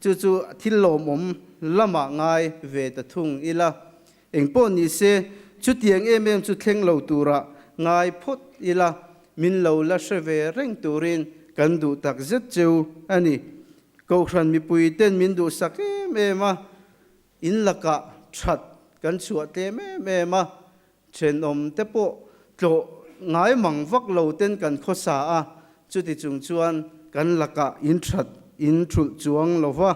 chu thil lom om lama ngai ve ta thung ila engpo ni se chu tiang em chu thleng lo tura ngai phot ila min lo la sheve reng turin kan du tak zet cheu ani ko khran mi pui ten min du sak ema in laka that kan chuat te me ma chen om te po tlo ngai mang vak lo ten kan khosa a chuti chung chuan kan laka in that in thul chuang lova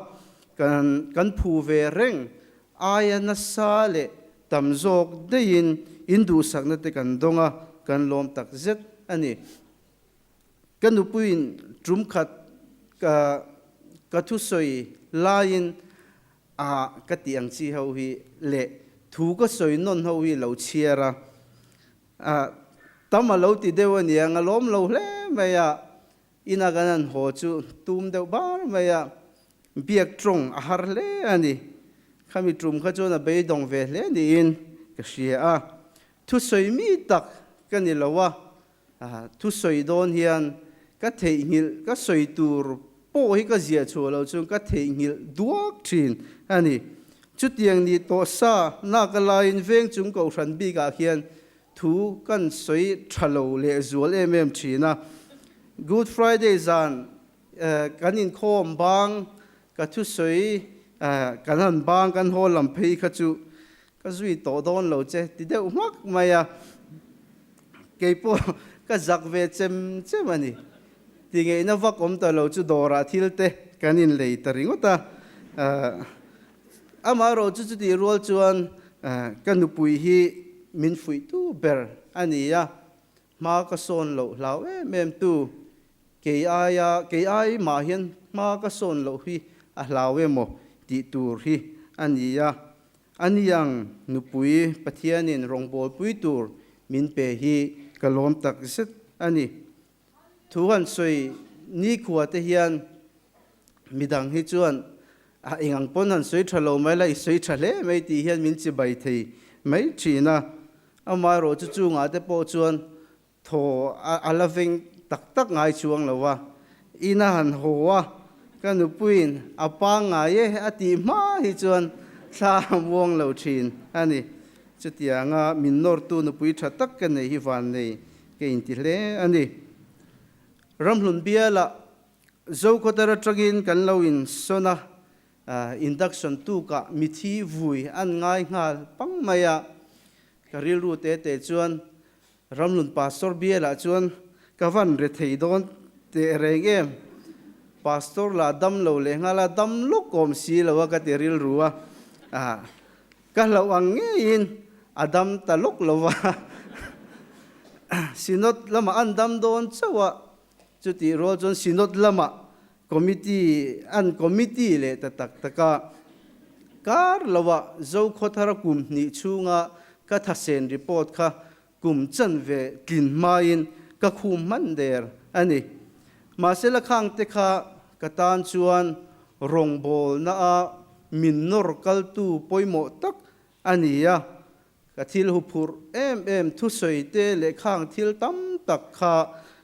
kan phu ve reng aya na sale tamzok dein indu sakna te kan donga kan lom tak zet ani kan upuin trum khat ka thu soi lain a katiang chi ho hi le thu ko soi non ho hi lo chiara tama lo ti dewani anga lom lo hle maya ina ganan ho chu tum deu bar maya biak trong a har le ani khami trum kha chona be dong ve le ni in ka sia a thu soi mi tak kani lawa thu soi don hian ka thei ngil ka soi tur po hi ka zia chu lo chung ka thei ngil duak thin ani chutiang ni to sa na ka lain veng chung ko hran bi ga hian thu kan soi thalo le zual em thina Good Friday zan kanin khom bang ka thu soi kanan bang kan hol lam phei kha chu ka zui to don lo che ti deuh mak maya keipo ka zak ve chem ani ti nge na vak om ta lo chu dora thil te kanin lei taringota amaro chu ti rol chuan kanu pui hi min fui tu ber ania ma ka son lo hlaw mem tu ke ai ma hian ma ka son lo hi a hlawe mo ti tur hi ania aniang nupui pathianin rongbol pui tur min pe hi kalom tak set ani thuan soi ni khuate hian midang hi chuan ingang pon han soi thalo mai lai soi thale mai ti hian min chi bai thei mai thina ama ro chu chu nga te po chuan tho alaving tak tak ngai chuang lawa ina han hoa kan puin apa nga ye ati ma hi chuan sa wong lo thin ani chutia nga min nor tu nu pui tha tak kan nei hi van nei ke in ti hle ani ramhlun biala zo ko tara tragin kan lo in sona induction tu ka mithi vui an ngai ngal pang maya karil ru te te chuan ramlun pastor biala chuan kavan re thei don te rengem pastor la dam lo le ngala dam lukom si lawa ka te ril ruwa ka lo ange in adam taluk lawa sinot lama andam don chawa chuti ro chon sinot lama committee le tatak taka kar lawa zo khothara kum ni chunga ka thasen report kha kum chan ve tlin main ka khum man der ani masela khang te kha katan chuan rongbol na a minnor kal tu poimo tak ania ka thil hupur em thu soite le khang thil tam tak kha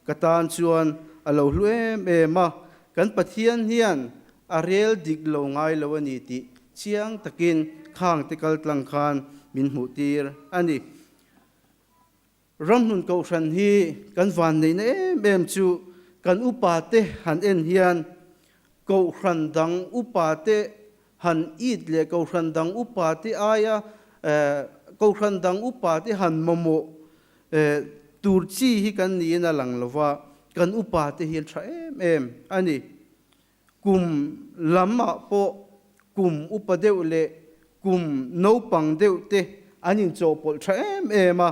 katan chuan alo hluem ema kan pathian hian a rel dik lo ngai lo ani ti chiang takin khang te kal tlang khan min hmu tir ani ramhnun ko ran hi kan van nei na em chu kan upate han en hian ko ran dang upate han it le ko ran dang upate aya ko ran dang upate han momo turchi hi kan ni na lang lova kan upate hi tha em ani kum lama po kum upadeu le kum no pang deu te anin chopol tha em a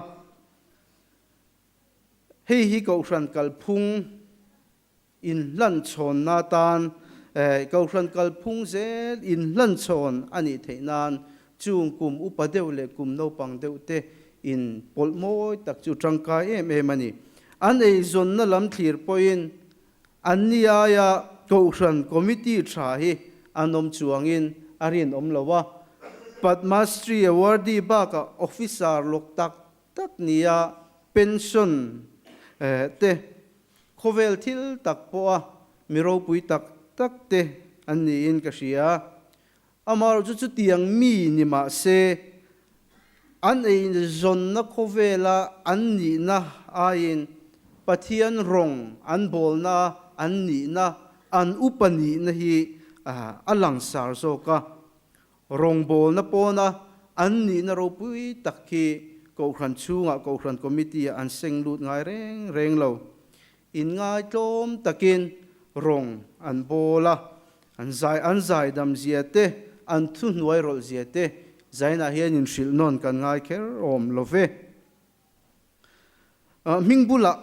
hei hi ko ran kal phung in lan chon na tan ko ran kal phung zel in lan chon ani theinan chung kum upadeu le kum no pang deu te in polmoi tak chu tangka em ani an ei zon na lam thlir poin an nia ya ko ran committee tha hi anom chuangin arin omlowa Padmashri awardee ba ka officer lok tak nia pension te khovel thil tak po a miro pui tak te an ni in ka ria amar chu tiang mi ni ma se an ein zon na khovela an ni na ain pathian rong an bol na an ni na an upani na hi alang sar zo ka rong bol na po na an ni na ro pui takhi ko khan chunga ko khan committee an seng lut ngai reng lo in ngai tlom takin rong an bola an zai dam ziate an thu nuai rol ziate zaina hian in shil non kan ngai kher om love mingbula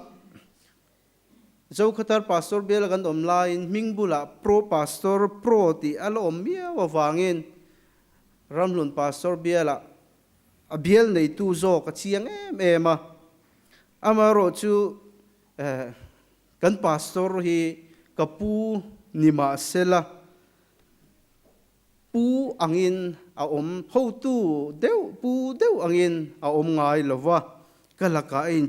zo khatar pastor bel kan om lain mingbula pro pastor pro ti alo om mia wa wangin ramlun pastor biela abiel nei tu zo ka chiang em amaro chu kan pastor hi kapu nima sela pu angin a om ho tu deu angin a om ngai lova kalaka ein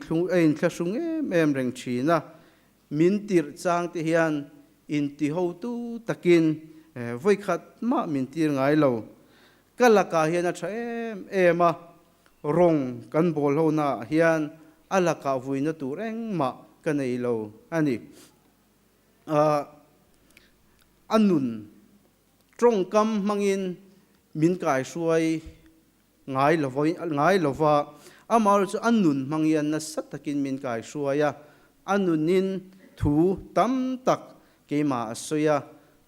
thlasung em reng thina min tir chang te hian in ti ho tu takin voi khat ma min tir ngai lo kalaka hian a tha em rong kan bol ho na hian alaka vuina tur eng ma kanei lo ani anun trong kam mangin min kai suai ngai lova amar chu anun mangian na sat takin min kai suaya anunin thu tam tak ke ma soya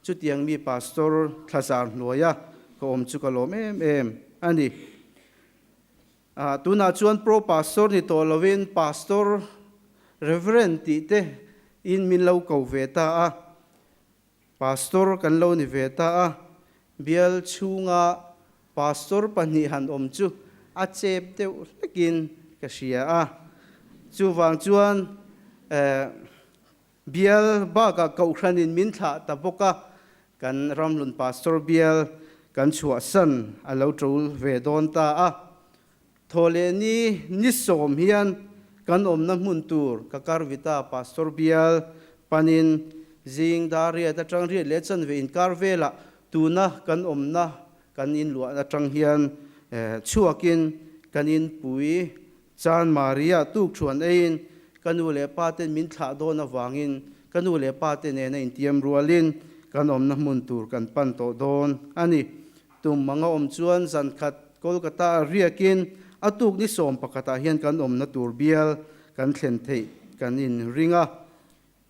chu tiang mi pastor thlasar hnuaya ko om chu kalom em ani tuna chuan pro pastor ni to lovin pastor reverend ti te in min lo ko veta a pastor kan lo ni veta a bial chunga pastor pani han om chu a chep te lekin ka sia a chu wang chuan bial ba ka ko khranin min tha ta boka kan ramlun pastor bial kan chua san alo trul ve don ta a thole ni som hian kan omna mun tur ka karvita pastor bial panin zing daria ta tang ri le chan ve in karvela tuna kan omna kan in lua na tang hian chuakin kan in pui chan maria tuk chuan ein kanu le paten min thla do na wangin kanu le paten ne na intiam rualin kan omna mun tur kan pan to don ani tum manga om chuan zan khat kolkata riakin atuk ni som pakata hian kan omna tur bial kan thlen thei kan in ringa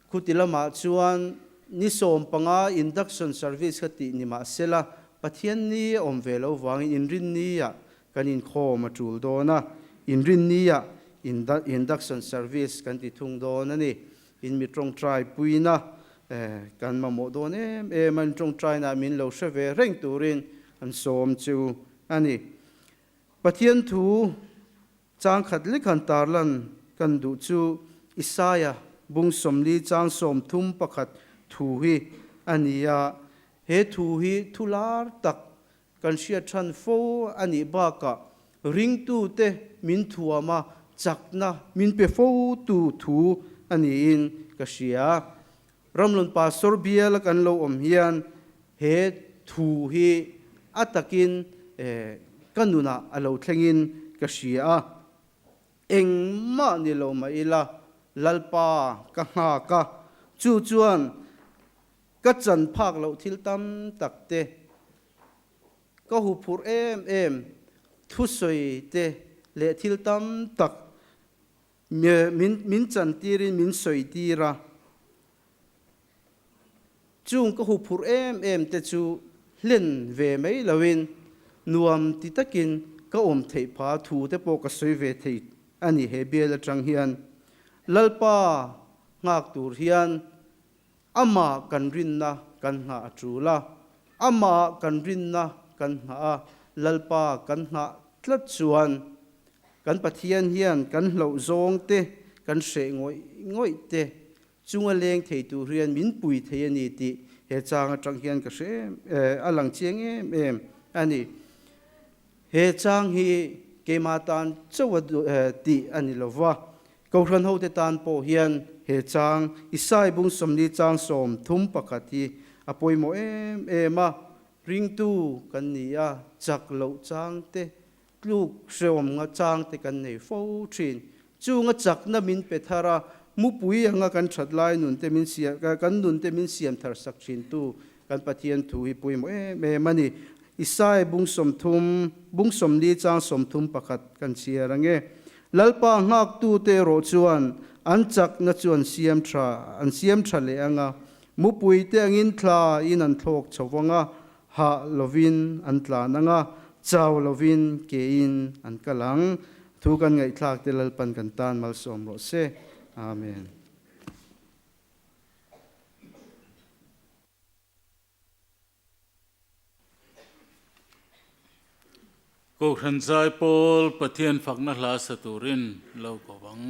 khutilama chuan ni som panga induction service khati ni ma sela pathian ni om velo wangin in rin ni ya kan in khom atul dona in rin ni ya induction service kan ti thung don ani in mi trong trai puina kan ma mo don man trong trai na min lo sheve reng turin an som chu ani pathian thu chang khat likhan tarlan kan du chu isaya bung somli chang som thum pakhat thu hi ania he thu hi thular tak kan sia than fo ani ba ka ring tu te min thuama chakna min pe fo tu thu ani in ka sia ramlun pastor bial kan lo om hian he thu hi atakin kanuna alo thlengin ka sia eng ma ni lo ma ila lalpa ka nga ka chu chuan ka chan phak lo thil tam takte ka hu phur em thu soi te le thil tam tak min chan tirin min soi tira chung ka hu phur em te chu len ve mai lawin nuam ti takin ka om thei pha thu te po ka soi ve thei ani he bel atang hian lalpa ngak tur hian ama kan rin na kan nga atula ama kan rin na kan nga lalpa kan nga tlat chuan kan pathian hian kan lo zong te kan se ngoi te chunga leng thei tu rian min pui thei ani ti he chang atang hian ka se alang chiang em ani he chang hi kematan chawa ti ani lova ko ran ho te tan po hian he chang isai bung somni chang som thum pakati apoi mo ema ring tu kan nia chak lo chang te luk seom nga chang te kan nei fo thin chu nga chak na min pe thara mu pui anga kan that lai nun te min sia kan nun te min siam thar sak thin tu kan pathian thu hi pui mo mani isai bung som ni chang som thum pakhat kan sia range lalpa ngak tu te ro chuan an chak na chuan siam tha le anga mu pui te angin thla in an thlok chawanga ha lovin an tla nanga chaw lovin ke in an kalang thu kan ngai thlak te lalpan kan tan mal som ro se amen ko khan sai pol pathian phakna hla saturin lo ko bang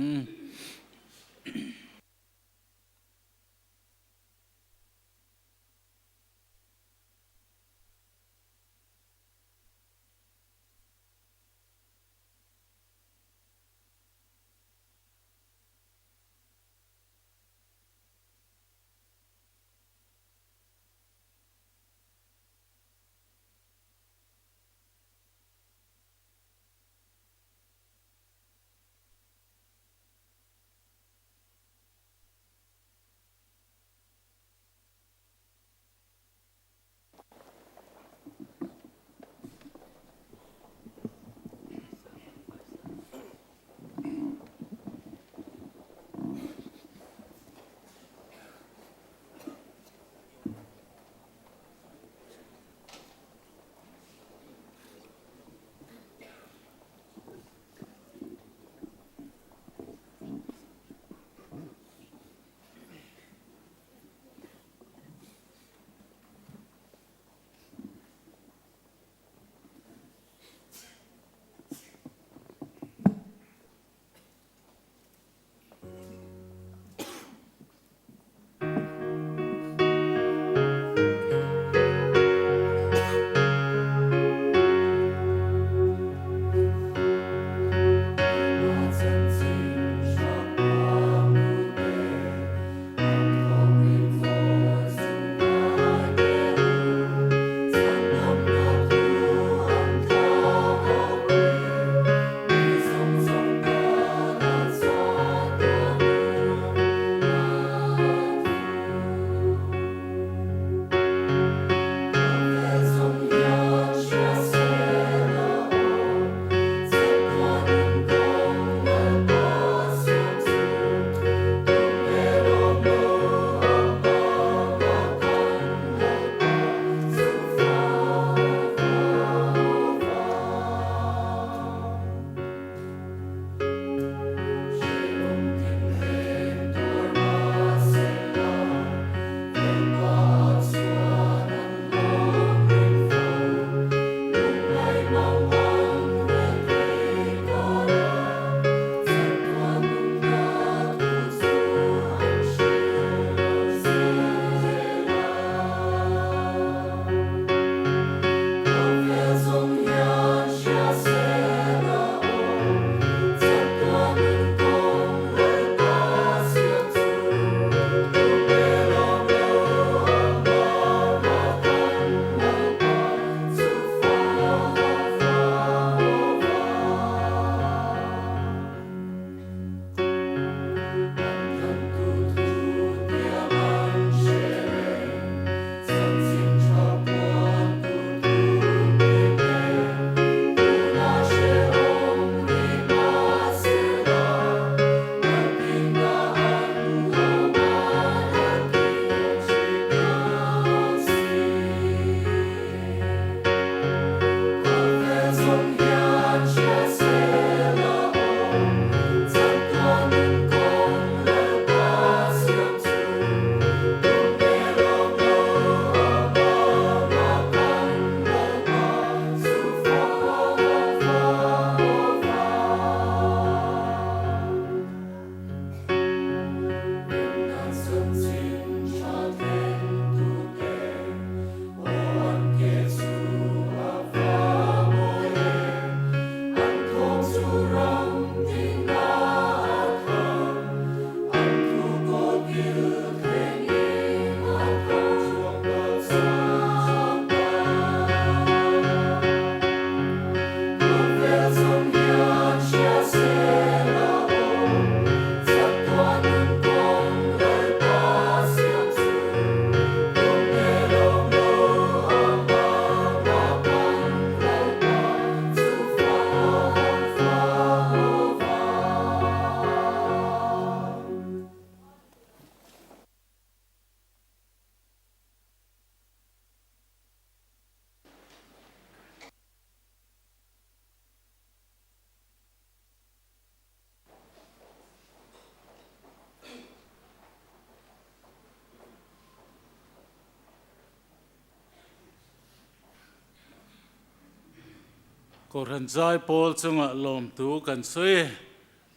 Cô thần giai Paul chung a lom tu kan soi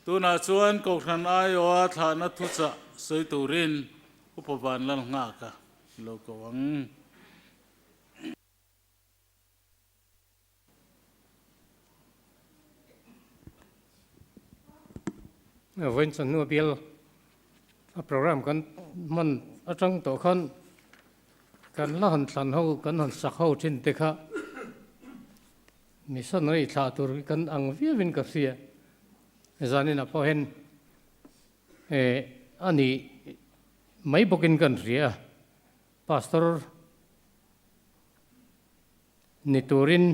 tu na chuan cô thần ai wa tha na thu cha soi turin upavan lan nga ka lo ko ang When son no bill a program kan man atang to khan kan la han tlan ho kan han sak ho chin te kha mission ri tha tur kan ang viavin ka sia zanin a pohen ani mai bokin kan ria pastor niturin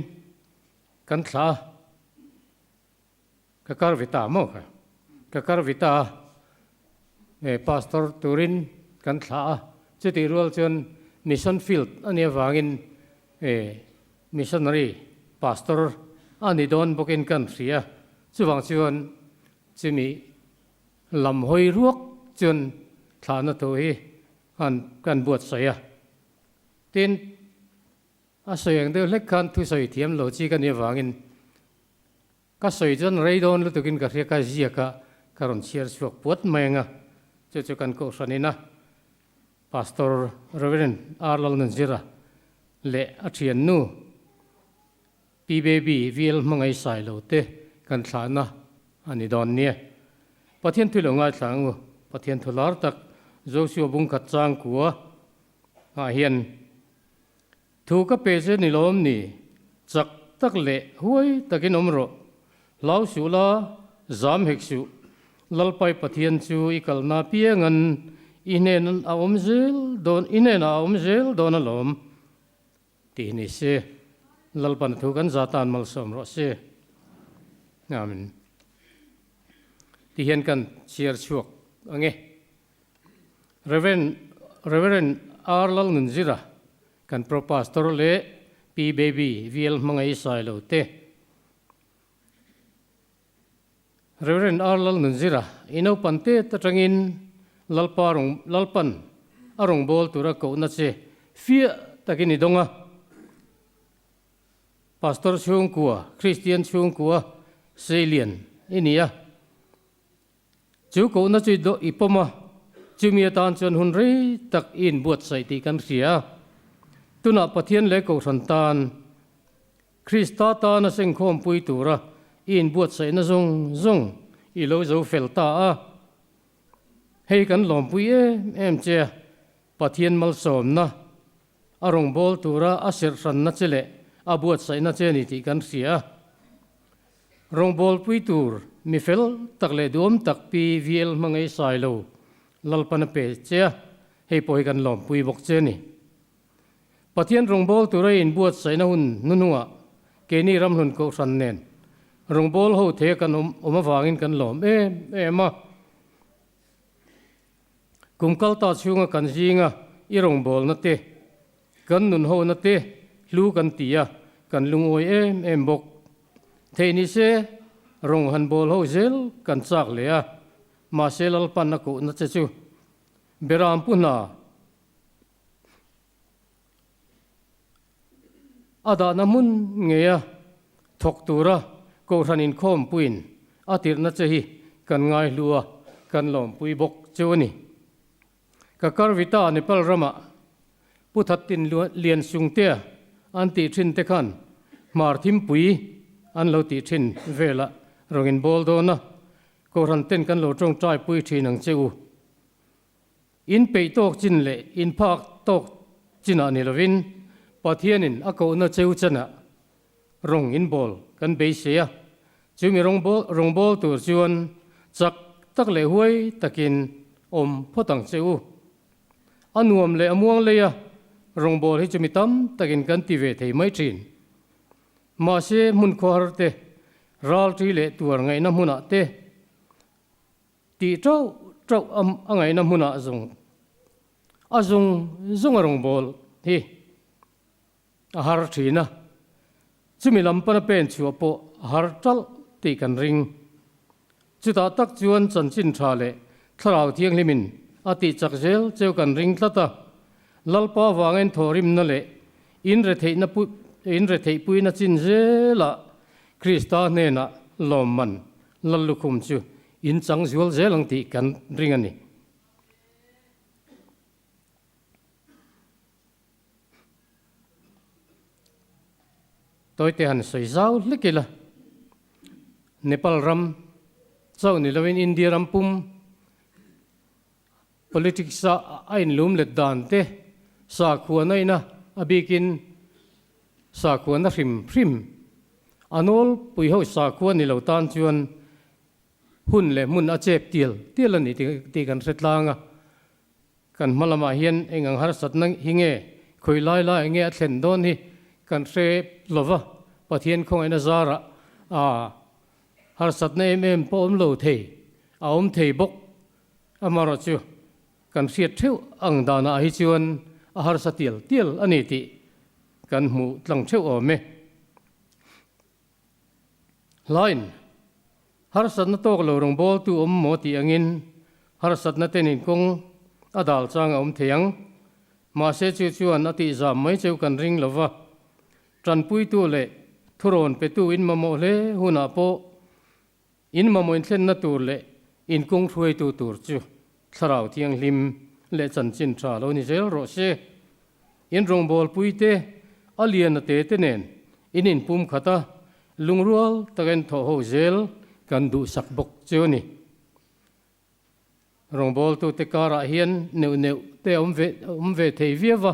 kan thla ka kar vita mo ka kakar vita pastor turin kan thla chuti rual chon mission field ani wangin missionary pastor ani don bokin kan ria chuwang chuan chimi lam hoi ruak chun thana to hi an kan buat saya tin a soyang de lek kan thu soi thiam lo chi kan ni wangin ka soi chon reidon lu tukin ka ria ka zia ka karon share suak puat menga chu kan ko sanina pastor Reverend Arlal Nanzira le athian nu PBB vil mangai sai lo te kan thana ani don ne pathian thulonga tlangu pathian thular tak Joshua bung khat chang kuwa a hian thu ka pe je ni lom ni chak tak le huai takin omro lau su la zam hek su lalpai pathian chu ikalna piangan inen a omzel don inen a omzel don alom ti ni se lalpan thu kan zatan mal som ro se amen ti hian kan chiar chuak ange Reverend Arlal Nanzira kan pro pastor le pi baby vil mangai sai lo te Reverend Arlal Nanzira ino pante tatangin lalpan arong bol tura ko na che fia takini donga pastor chung của Christian chung của xây liền inia chú cố nó chơi độ ipoma chú mi tan chân hun rei tak in buat sai ti kan ria tu na pathian le ko san tan Krista ta na seng khom pui tura in buat sai na zong i lo zo fel ta a hei kan lom pui em che pathian mal som na arong bol tura asir san na chele abuat sai na che ni ti kan ria rong bol pui tur mi fel tak le dom tak pi viel mangai sai lo lalpan pe che hei poi kan lom pui bok che ni pathian rong bol tura in buat sai na hun nunua ke ni ram hun ko san nen rong bol ho the kan oma wangin kan lom ma kum kal ta chunga kan jinga i rong bol na te kan nun ho na te lu kan tia kan lungoi em bok the ni se rong han bol ho zel kan chak le a ma selal pan na ko na che chu beram puna ada namun ngeya thok tura ko ranin khom puin atir na chehi kan ngai lua kan lom pui bok choni ka karvita nepal rama puthatin lian sungte anti thin te khan mar thim pui an lo ti thin vela rongin bol do na ko ran ten kan lo tong trai pui thinang cheu in pe tok chin le in phak tok china ni lovin pathianin ako na cheu chana rong in bol kan be sia chumi rong bol tur chuan chak tak le huai takin om photang cheu anuam le amuang le ya rong bol hi chumi tam takin kan ti ve thei mai thin ma se mun khor te ral tri le tur ngai na huna te ti trau angai na huna azung rong bol hi har thina chumi lampana pen chu po har tal ti kan ring chuta tak chuan chan chin tha le tharau thiang limin ati chakzel cheu kan ring tlata lalpa wangen thorim na le in re thei pui na chin zela Krista ne na lomman lallukhum chu in chang zual zelang ti kan ring ani tôi te han soi zau lekila Nepal ram chau ni lovin India ram pum politics sa ain lum le dan te sa khuana ina abikin sa khuana hrim anol pui ho sa khuan ni lo tan chuan hun le mun a chep tiel ani ti kan setlanga kan malama hian engang har sat nang hinge khoi lai nge thlen don hi kan re lova pathian khong ena zara har sat nei em pom lo thei aum thei bok amaro chu kan riat theu ang dana hi chuan a har tiel ani ti kan mu tlang theu ome line har sat na tok lo rong bol tu mo ti angin har sat na tenin kong adal chang om theyang ma se chu chuan ati zam mai cheu kan ring lova tran pui tu le thuron pe tu in mamo le huna po in mamo in thlen na tur le in kong throi tu tur chu tharau thiang lim le chan chin tha lo ni zel ro se in rong bol pui te alian te nen in pum khata lungrual taken tho ho zel kan du sak bok choni rong bol tu te kara hian neu te om ve thei viawa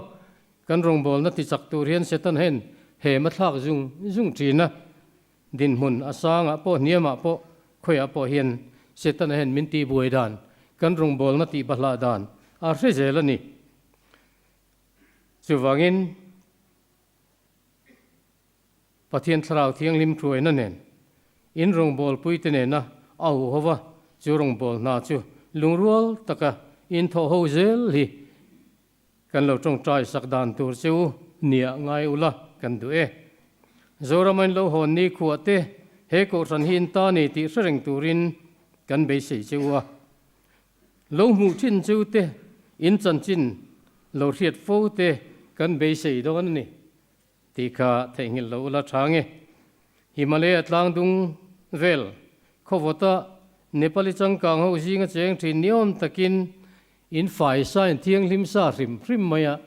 kan rong bol na ti chak tur hian setan hen he ma thak zung trina din mun asanga po niama po khoya po hian setan hen min ti buai dan kan rong bol na ti bahla dan a hre zelani chuwangin pathian tharau thiang lim thruai na nen in rong bol pui te ne na au hova chu rong bol na chu lungrual taka in tho ho zel hi kan lo tong trai sak dan tur chu nia ngai ula kan du zoraman lo hon ni khuate he ko ran hin ta ni ti sereng turin kan be sei chuwa lo mu chin chu te in chan chin lo riat fo te kan be sei don ni ti kha thengil lo la thange Himalaya tlang dung vel khowota Nepali changkang ho jinga cheng thin niom takin in fai sa in thiang lim sa rim maya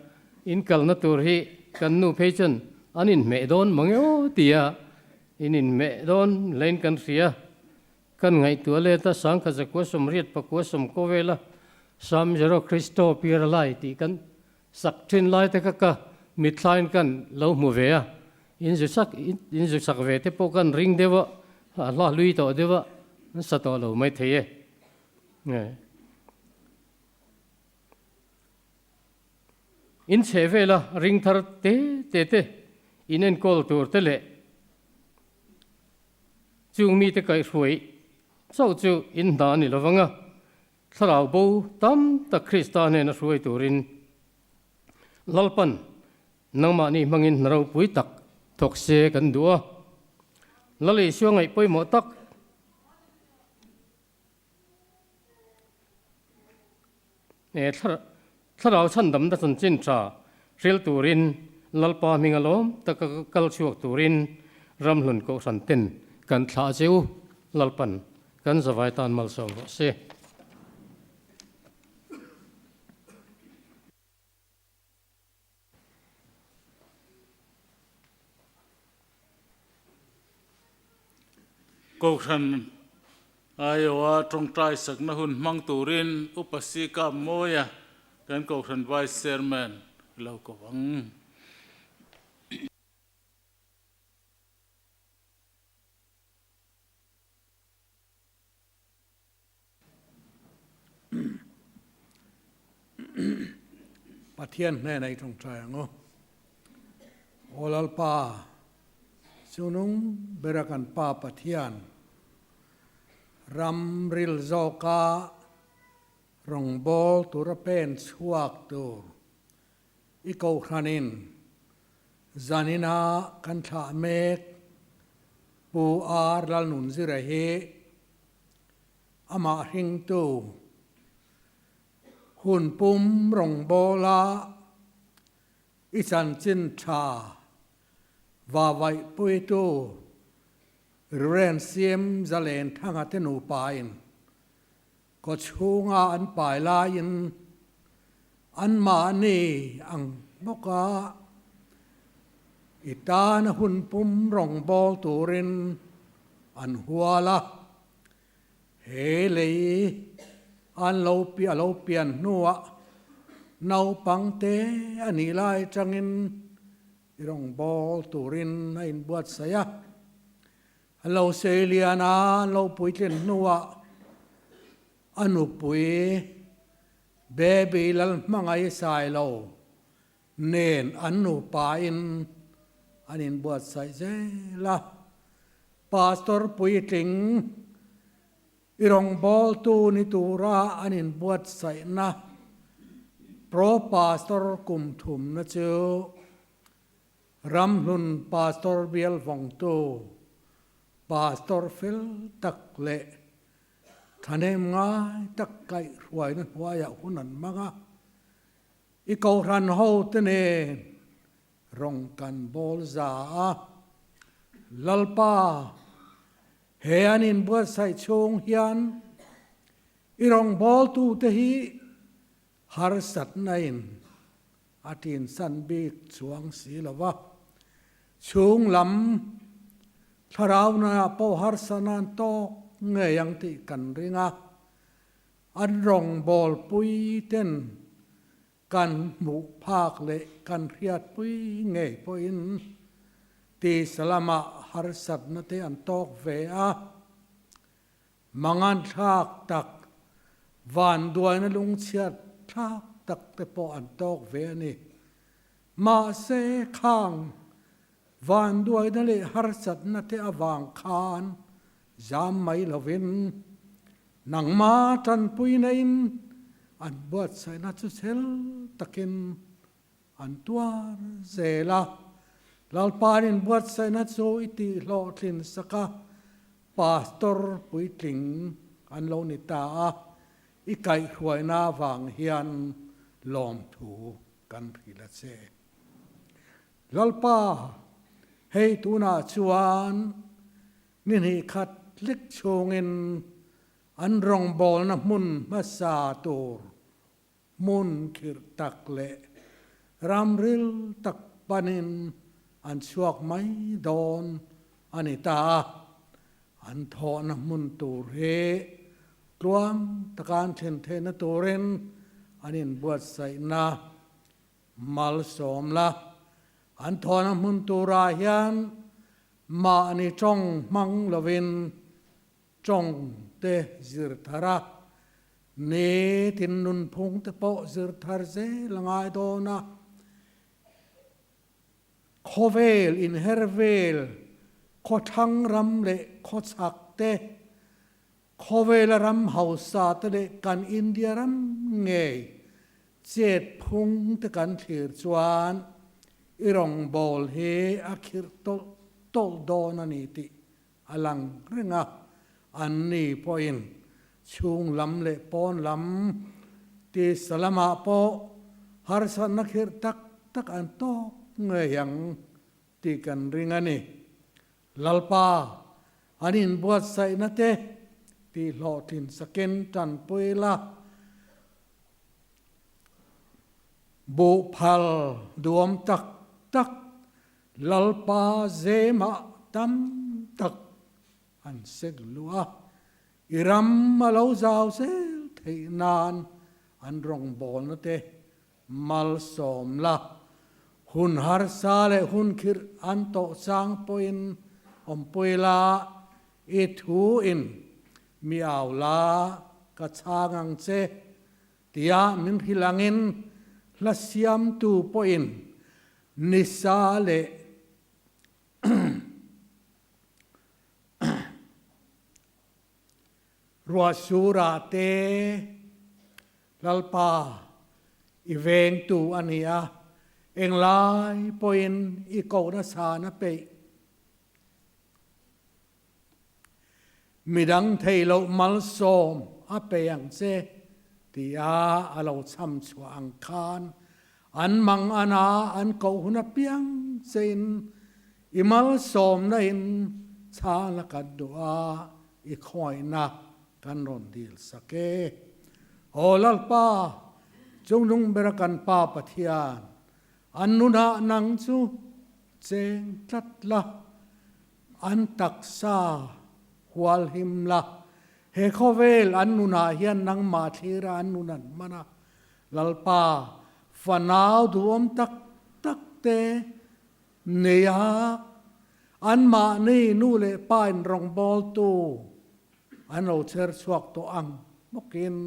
in kalna tur hi kan nu phechen anin me don mangeo tia inin me don lein kan ria kan ngai tu le ta sang kha zakwa somriat pakwa som ko vela sam jero Christo pir lai ti kan sak thin lai te ka mithlain kan lo mu ve a in ju sak ve te po kan ring dewa la lui to dewa sa to lo mai theye in chevela ring thar te inen kol tur te le chung mi te kai ruai chau chu in da ni lawanga tharau bo tam ta Krista ne na ruai turin lalpan nangma ni mangin naro pui tak thok se kan dua lali siangai poi mo tak e tharau chan dam da chan chin cha rel turin lalpa mingalom ta kal chuak turin ramhlun ko san ten kan thla cheu lalpan kan zawai tan mal som se câu thần ai ở trong trai sắc na hun mang turin upasika moya kan câu thần vice chairman lâu có vắng Pathian này trong trai ngô olalpa sunung berakan pa pathian ram ril zoka rong bol turapen suak tur ikaw khanin zanina kan tha mek pu ar lal nun zirahi ama hing tu hun pum rong bola isan chin tha và vậy pui tu ren xiêm za len thang at nu pain có chunga an pai la in an ma ni ang boka itana hun pum rong bol turin an huala he le an lo pian nuwa nau pang te ani lai changin irong bol turin in buat saya hello seliana lo puitin nuwa anu pui baby lal mangai sai lo nen anu pa in anin buat sai la pastor puiting irong bol tu ni tura anin buat sai na pro pastor kum thum na chu ramhlun pastor bial vong tu pastor phil tak le thanem ngai tak kai ruai na huaya hunan manga ikaw ran ho tene rong kan bol za lalpa he anin buat sai chung hian irong bol tu te hi har sat nain atin san bik chuang si lawa chung lam tharau na po har sanan to nge yang ti kan ringa an rong bol pui ten kan mu phak le kan riat pui nge poin ti salama har sat na te an tok ve a mangan thak tak van duai na lung chiat thak tak te po an tok ve ni ma se khang van duai na le har sat na te awang khan zam mai lovin nang ma tan pui na in an buat sai na chu sel takin an tuar zela lal parin buat sai na chu iti lo thin saka pastor pui tling an lo ni ta ikai huai na wang hian lom thu kan phila che lalpa hei tuna chuan nin hi khat lik chungin an rong bol na mun ma sa tur mun khir tak le ramril tak panin an chuak mai don anita an tho na mun tur he tuam takan then the na turin anin buat sai na mal som la an tho na mun tura hian ma ani trong mang lovin trong te zir thara ne tin nun phung te po zir thar ze langai do na khovel in hervel kho thang ram le kho chak te khovel ram hausa te le kan india ram nge jet phung te kan thir chuan irong bol he akhir tol don ani ti alang renga anni point chung lam le pon lam ti salama po har san na khir tak an to ngeyang ti kan ringani lalpa anin buat sai na te ti lo tin saken tan puila bu phal duom tak lalpa zema tam tak an sek lua iram malo zau sel thei nan an rong bol na te mal som la hun har sa le hun khir an to sang poin om poila e thu in mi aw la ka changang che tia min hilangin la siam tu poin nisa le rua sura te lalpa iveng tu ania eng lai poin i ko na sa na pe midang thei lo mal som a pe ang che tia a lo cham chua ang khan an mang ana an ko huna piang chen i mal som na in cha la ka dua i khoi na kan ron dil sake holal pa chung lung berakan pa pathian annuna nang chu cheng tlat la an taksa hual him la he khovel annuna hian nang ma thira annunan mana lalpa fanau duom tak te neya an ma ni nu le pain rong bol tu an lo cher chuak to ang mokin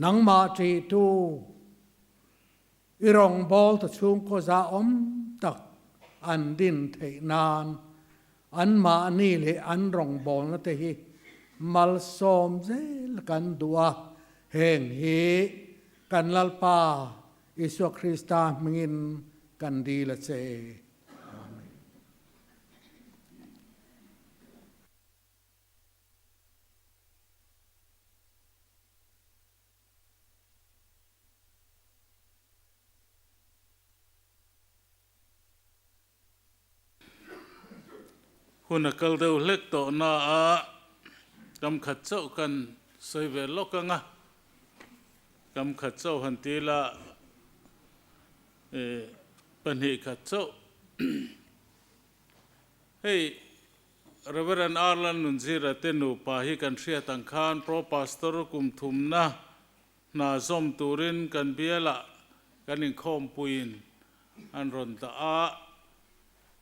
nang ma tri tu irong bol to chung ko za om tak an din thei nan an ma ni le an rong bol na te hi mal som zel kan dua heng hi kan lalpa Isu Krista mingin kan di la che hun kal deu lek to na a kam khat chau kan soi ve lokanga kam khat chau han ti la pan hi khat chau hey Reverend Arlan Nunzira tenu pa hi kan thria tang khan pro pastor kum thum na zom turin kan biela kan in khom puin an ron ta a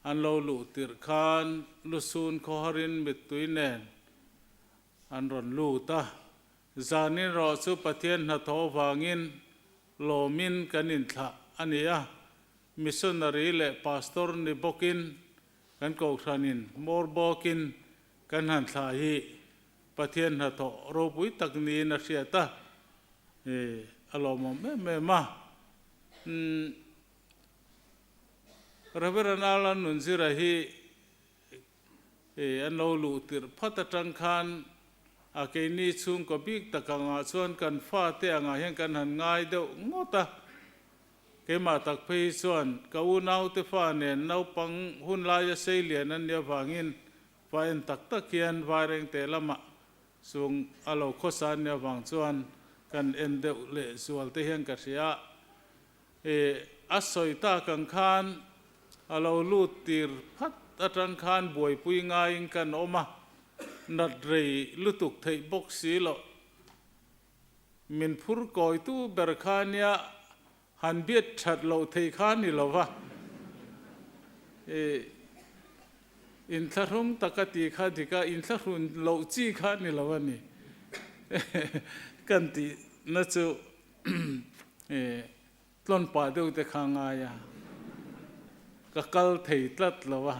an lo lu tir khan lu sun khoharin mit tuinen an ron lu ta zanin ro chu pathian na tho wangin lomin kanin tha ania missionary le pastor ni bokin kan ko thanin mor bokin kan han tha hi pathian na tho ro pui takni na siata alomo me ma Reverend Arlan Nunzira hi an lo lu tir phata tang khan a ke ni chung ko bik takanga chuan kan fa te anga hian kan han ngai deuh ngota ke ma tak phei chuan ka u nau te fa nen nau pang hun lai ya sei lian an ya wangin fa en tak tak hian vai reng te lama sung alo khosan ya wang chuan kan en de le sual te hian ka sia asoi ta kan khan alo lut tir phat atang khan boi pui nga in kan oma nat rei lutuk thei bok si lo min phur koi tu ber khania han biet that lo thei khan ni lo wa in tharung takati kha dika in tharun lo chi kha ni lo wa ni kan ti na chu tlon pa deu te khanga ya ka kal thei tlat lo wa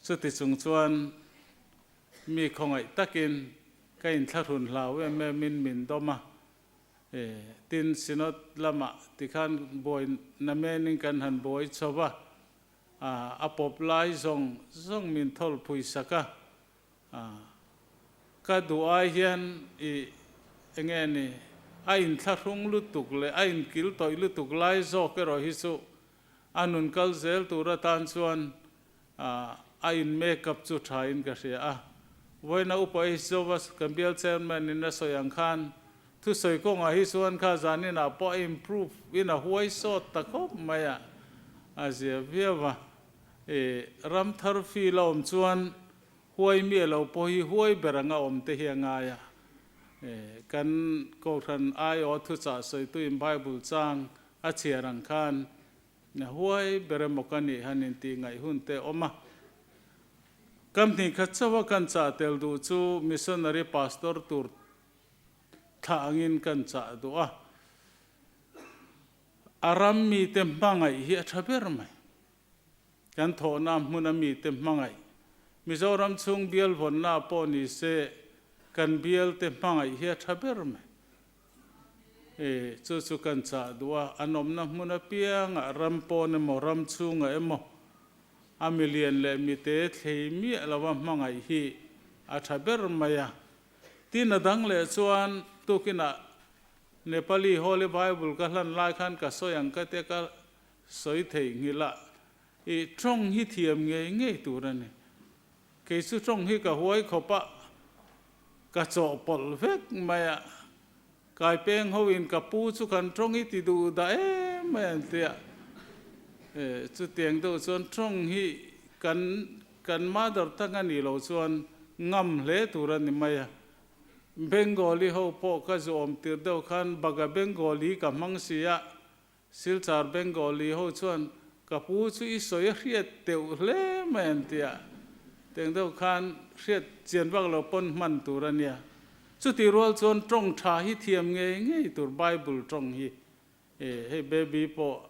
chu ti chung chuan mi khongai takin ka in tharun hlaw me min doma tin sinot lama tikhan boy na mening kan han boy chowa apop lai zong min thol phui saka ka duai hian I engeni ain tharung lutuk le ain kil toy lutuk lai zo ke ro hi su anun kal zel tura tan chuan ain makeup chu thain ka ria voina upai zowas kambial chairman in na soyang khan thu soi ko nga hi suan kha zanin a po improve in a huai so takop maya azia viava ram thar fi lom chuan huai mi lo po hi huai beranga om te hi nga ya kan ko than ai o thu cha soi tu in bible chang a chiarang khan na huai beremokani hanin ti ngai hun te oma kam ni khachawa kan cha tel du chu missionary pastor tur thangin kan cha du aram mi te mangai hi athaber mai kan tho na mun mi te mangai mizoram chung bial von na po ni se kan bial te mangai hi athaber mai chu kan cha du anom na mun piang ram po ne moram chunga emo a million le mi te thei mi lawa mangai hi athaber maya tin adang le chuan tukina Nepali Holy Bible ka hlan lai khan ka soyang ka te ka soi thei ngila trong hi thiam nge turani ke su trong hi ka huai khopa ka cho pol vek maya kai peng hoin ka pu chu kan trong hi ti du da man tia chu tiang do chuan trong hi kan mother tangani lo chuan ngam hle turani maya Bengali ho po ka zom tir do khan baga Bengali ka mangsia silchar Bengali ho chuan ka pu chu I soi hriat teu hle man tia teng do khan hriat chian wak lo pon man turania chu ti rol chuan trong tha hi thiam nge tur Bible trong hi he baby po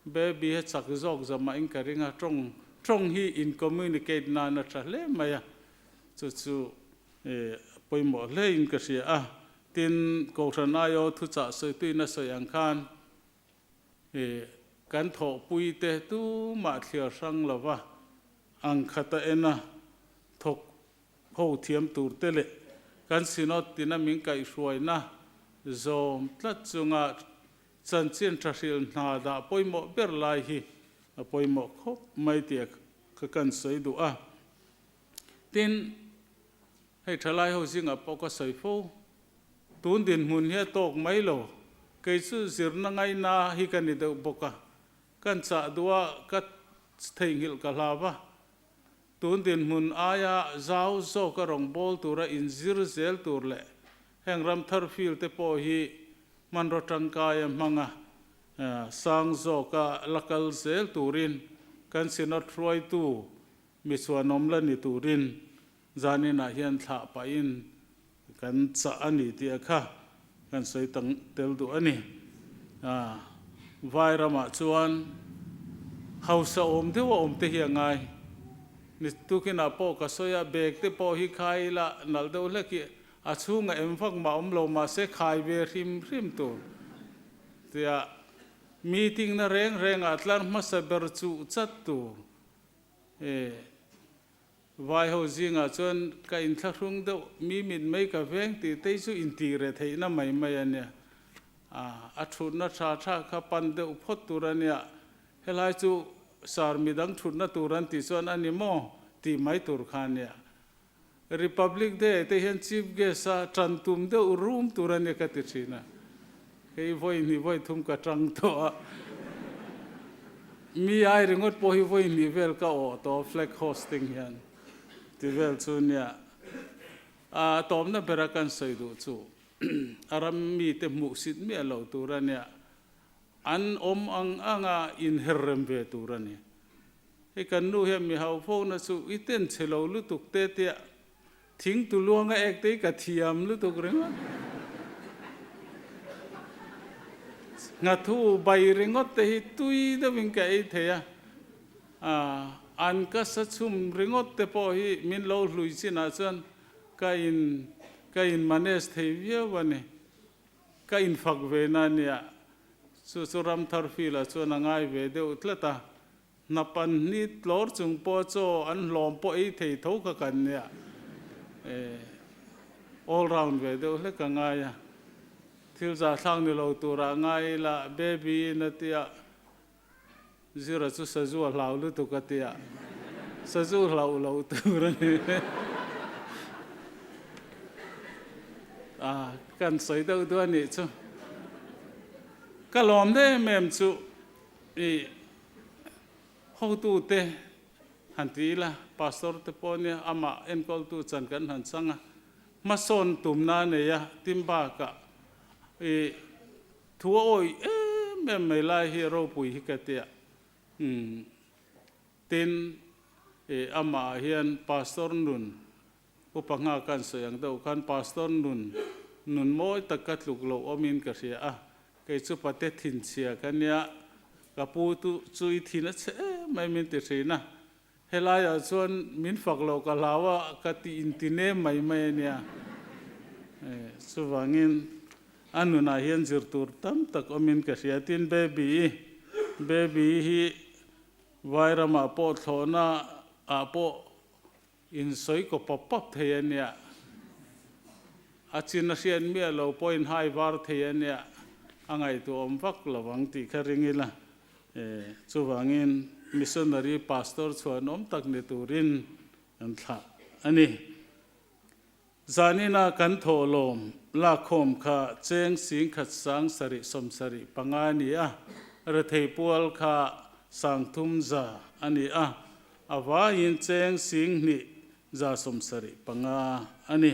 baby he chak zok zama in ka ringa trong hi in communicate na tha hle maya chu poimo le in ka sia tin ko thana yo thu cha soi tu na so yang khan kan tho pui te tu ma thlia sang lova ang khata ena thok ho thiam tur te le kan sinot tina ming kai hruai na zom tlat chunga chan chen thahil na da poimo ber lai hi poimo khop mai te ka kan soi du tin hay thalai ho singa poko soi fo tun din mun he tok mai lo ke su zir na ngai na hi kan ni de boka kan cha duwa ka thei hil ka lawa tun din mun aya zau zo ka rong bol tura in zir zel tur le heng ram thar fil te po hi man ro tangka ya manga sang zo ka lakal zel turin kan sinot roi tu mi chuanom la ni turin zani na hian tha pa in kan cha ani ti kha kan soi tang tel du ani vai rama chuan hausa om de wa om te hi ngai ni tukina po ka soya bag te po hi khai la nal do le ki a chunga em phak ma om lo ma se khai ve rim tu tia meeting na reng atlan ma sa ber chu chat tu vai ho zinga chuan ka in tharung do mi min mai ka veng ti te chu in ti re thei na mai ania a thut na tha kha pan de uphot turania helai chu sar midang thut na turan ti chuan ani mo ti mai tur khania Republic Day te hian chief guest a trantum de room turania ka ti thina kei voi ni voi thum ka tang to a mi ai ringot po hi voi ni vel ka o to flag hosting hian ti vel chunia a tom na berakan soi du chu aram mi te mu sit mi alo turania an ang anga in herrem ve turani e kan nu he mi hau pho na chu iten chelo lu tuk te te thing tu luanga ek te ka thiam lu tuk renga nga thu bai ringot te hi tui da wing ka e the ya an ka sa chum ringot te po hi min lo lui china chan ka in manes thei via wane ka in phak ve na nia su ram thar fi la chu na ngai ve de utlata na pan ni tlor chung po cho an lom po e thei tho ka kan nia all round ve de le ka ngai ya thil za thang ni lo tu ra ngai la baby na tia zira chu sa zu lau lu tu ka tia sa zu lau tu ra ni kan soi đâu đó nè chú cái lòm đấy mềm chú hậu tu te hàn tí là pastor te ponia ama en kol tu chan kan han sanga mason tum na ne ya timba ka thua oi mềm mày lai hero pui hi ka tia tin ama hian pastor nun upanga kan soyang do kan pastor nun moi takat luk lo omin ka ria ke chu pate thin chia kania kapu tu chui thina che mai min te thina helaya chuan min fak lo ka lawa ka ti intine mai nia suwangin anuna hian zirtur tam tak omin ka ria tin baby hi vairama po thona a po in soi ko pop theyania achin sian mi lo point hai war theyania angai tu om vak lawang ti kharingila chuwangin missionary pastor chuan om tak ni turin an tha ani zanina kan tholom la khom kha cheng sing khat sang sari som sari pangani a rathei pual kha sangthum za ani a awa in cheng sing ni za som sari panga ani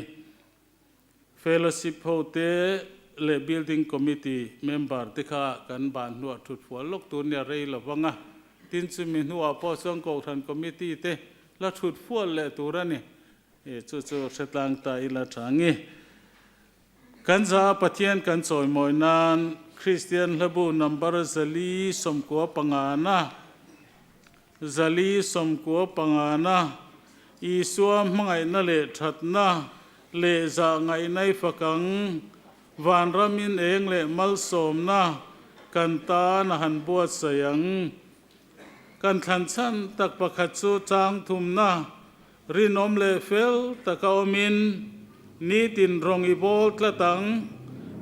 fellowship hote le building committee member tikha kan ban nu thut fual lok tu ne rei lawanga tin chu mi nu apo song ko than committee te la thut fual le turani chu setlang ta ila thangi kanza pathian kan choi moinan Christian labu number zali somko pangana zali somko pangana Isua mangai na le thatna le za ngai nai fakang van ramin eng le mal som na kanta na han buat sayang kan than chan tak pakhat chu chang thum na rinom le fel takaomin ni tin rong i bol tlatang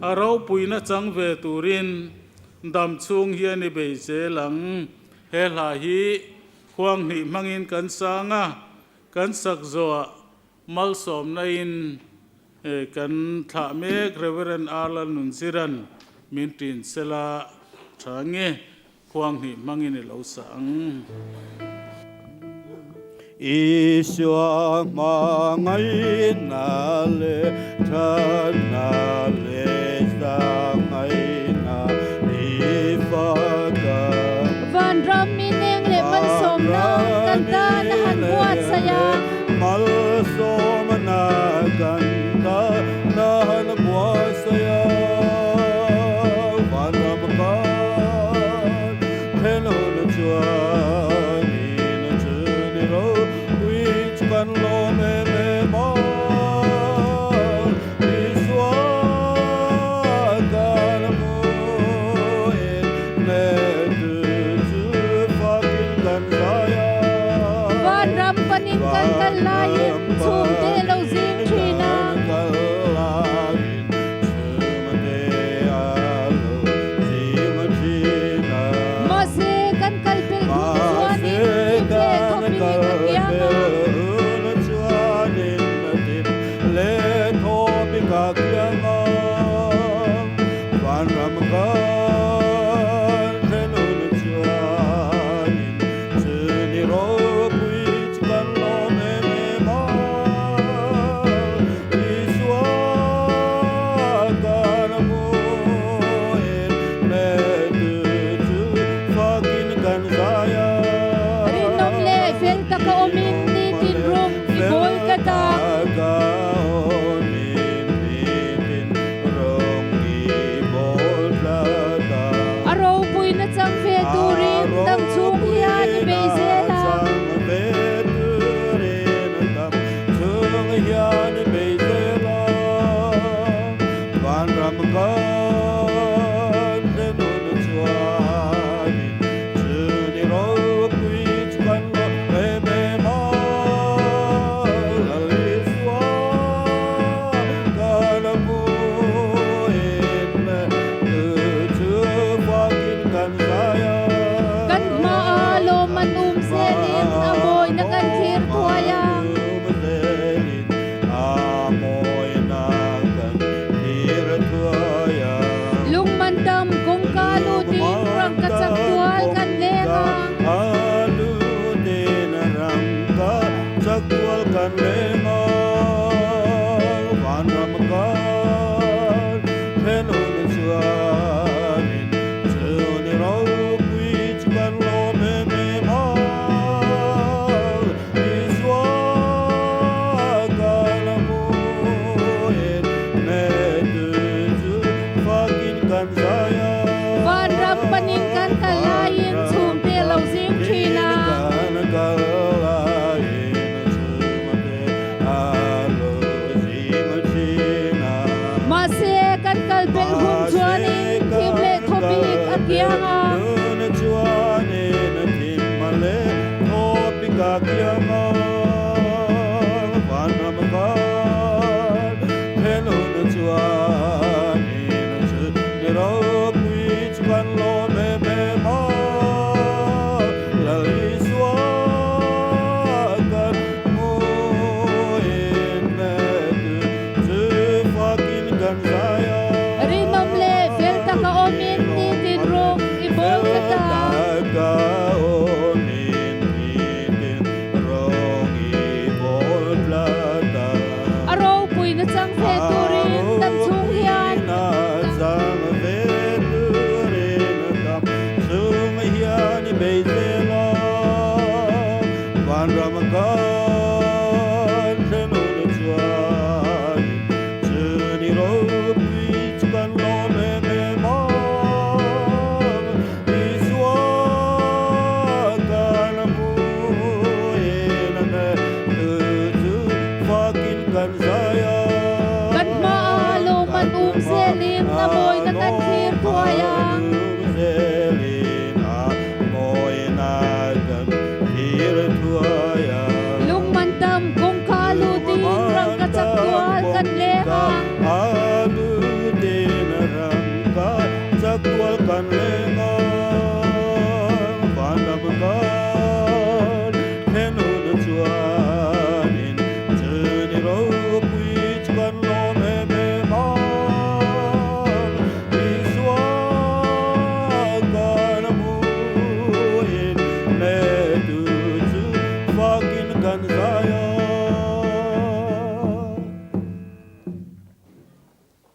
arau puina chang ve turin dam chung hian i be che lang hela hi khuang ni mangin kan sanga kan sak zo mal som na in kan tha mek Reverend Arlan Nunsiran min tin sela thange khuang ni mangin lo sang Isua mangai na le thana le sangai na ifaka van ram mineng le mal som na kanta na han buat saya mal som na kanta na han buat saya van ram ka hello na chua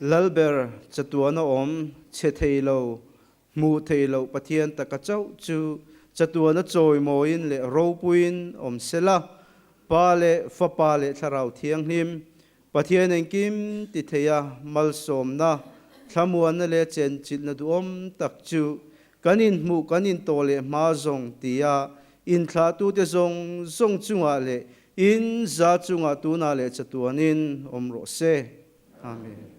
lalber chatuana om che theilo mu theilo pathian takachau chu chatuana choi moin le ropuin om sela pale fa pale tharau thiang hlim pathian engkim ti theya malsom na thamuan le chen chil na duom tak chu kanin mu kanin tole ma zong tia in thla tu te zong zong chunga le in za chunga tu na le chatuanin om ro se amen.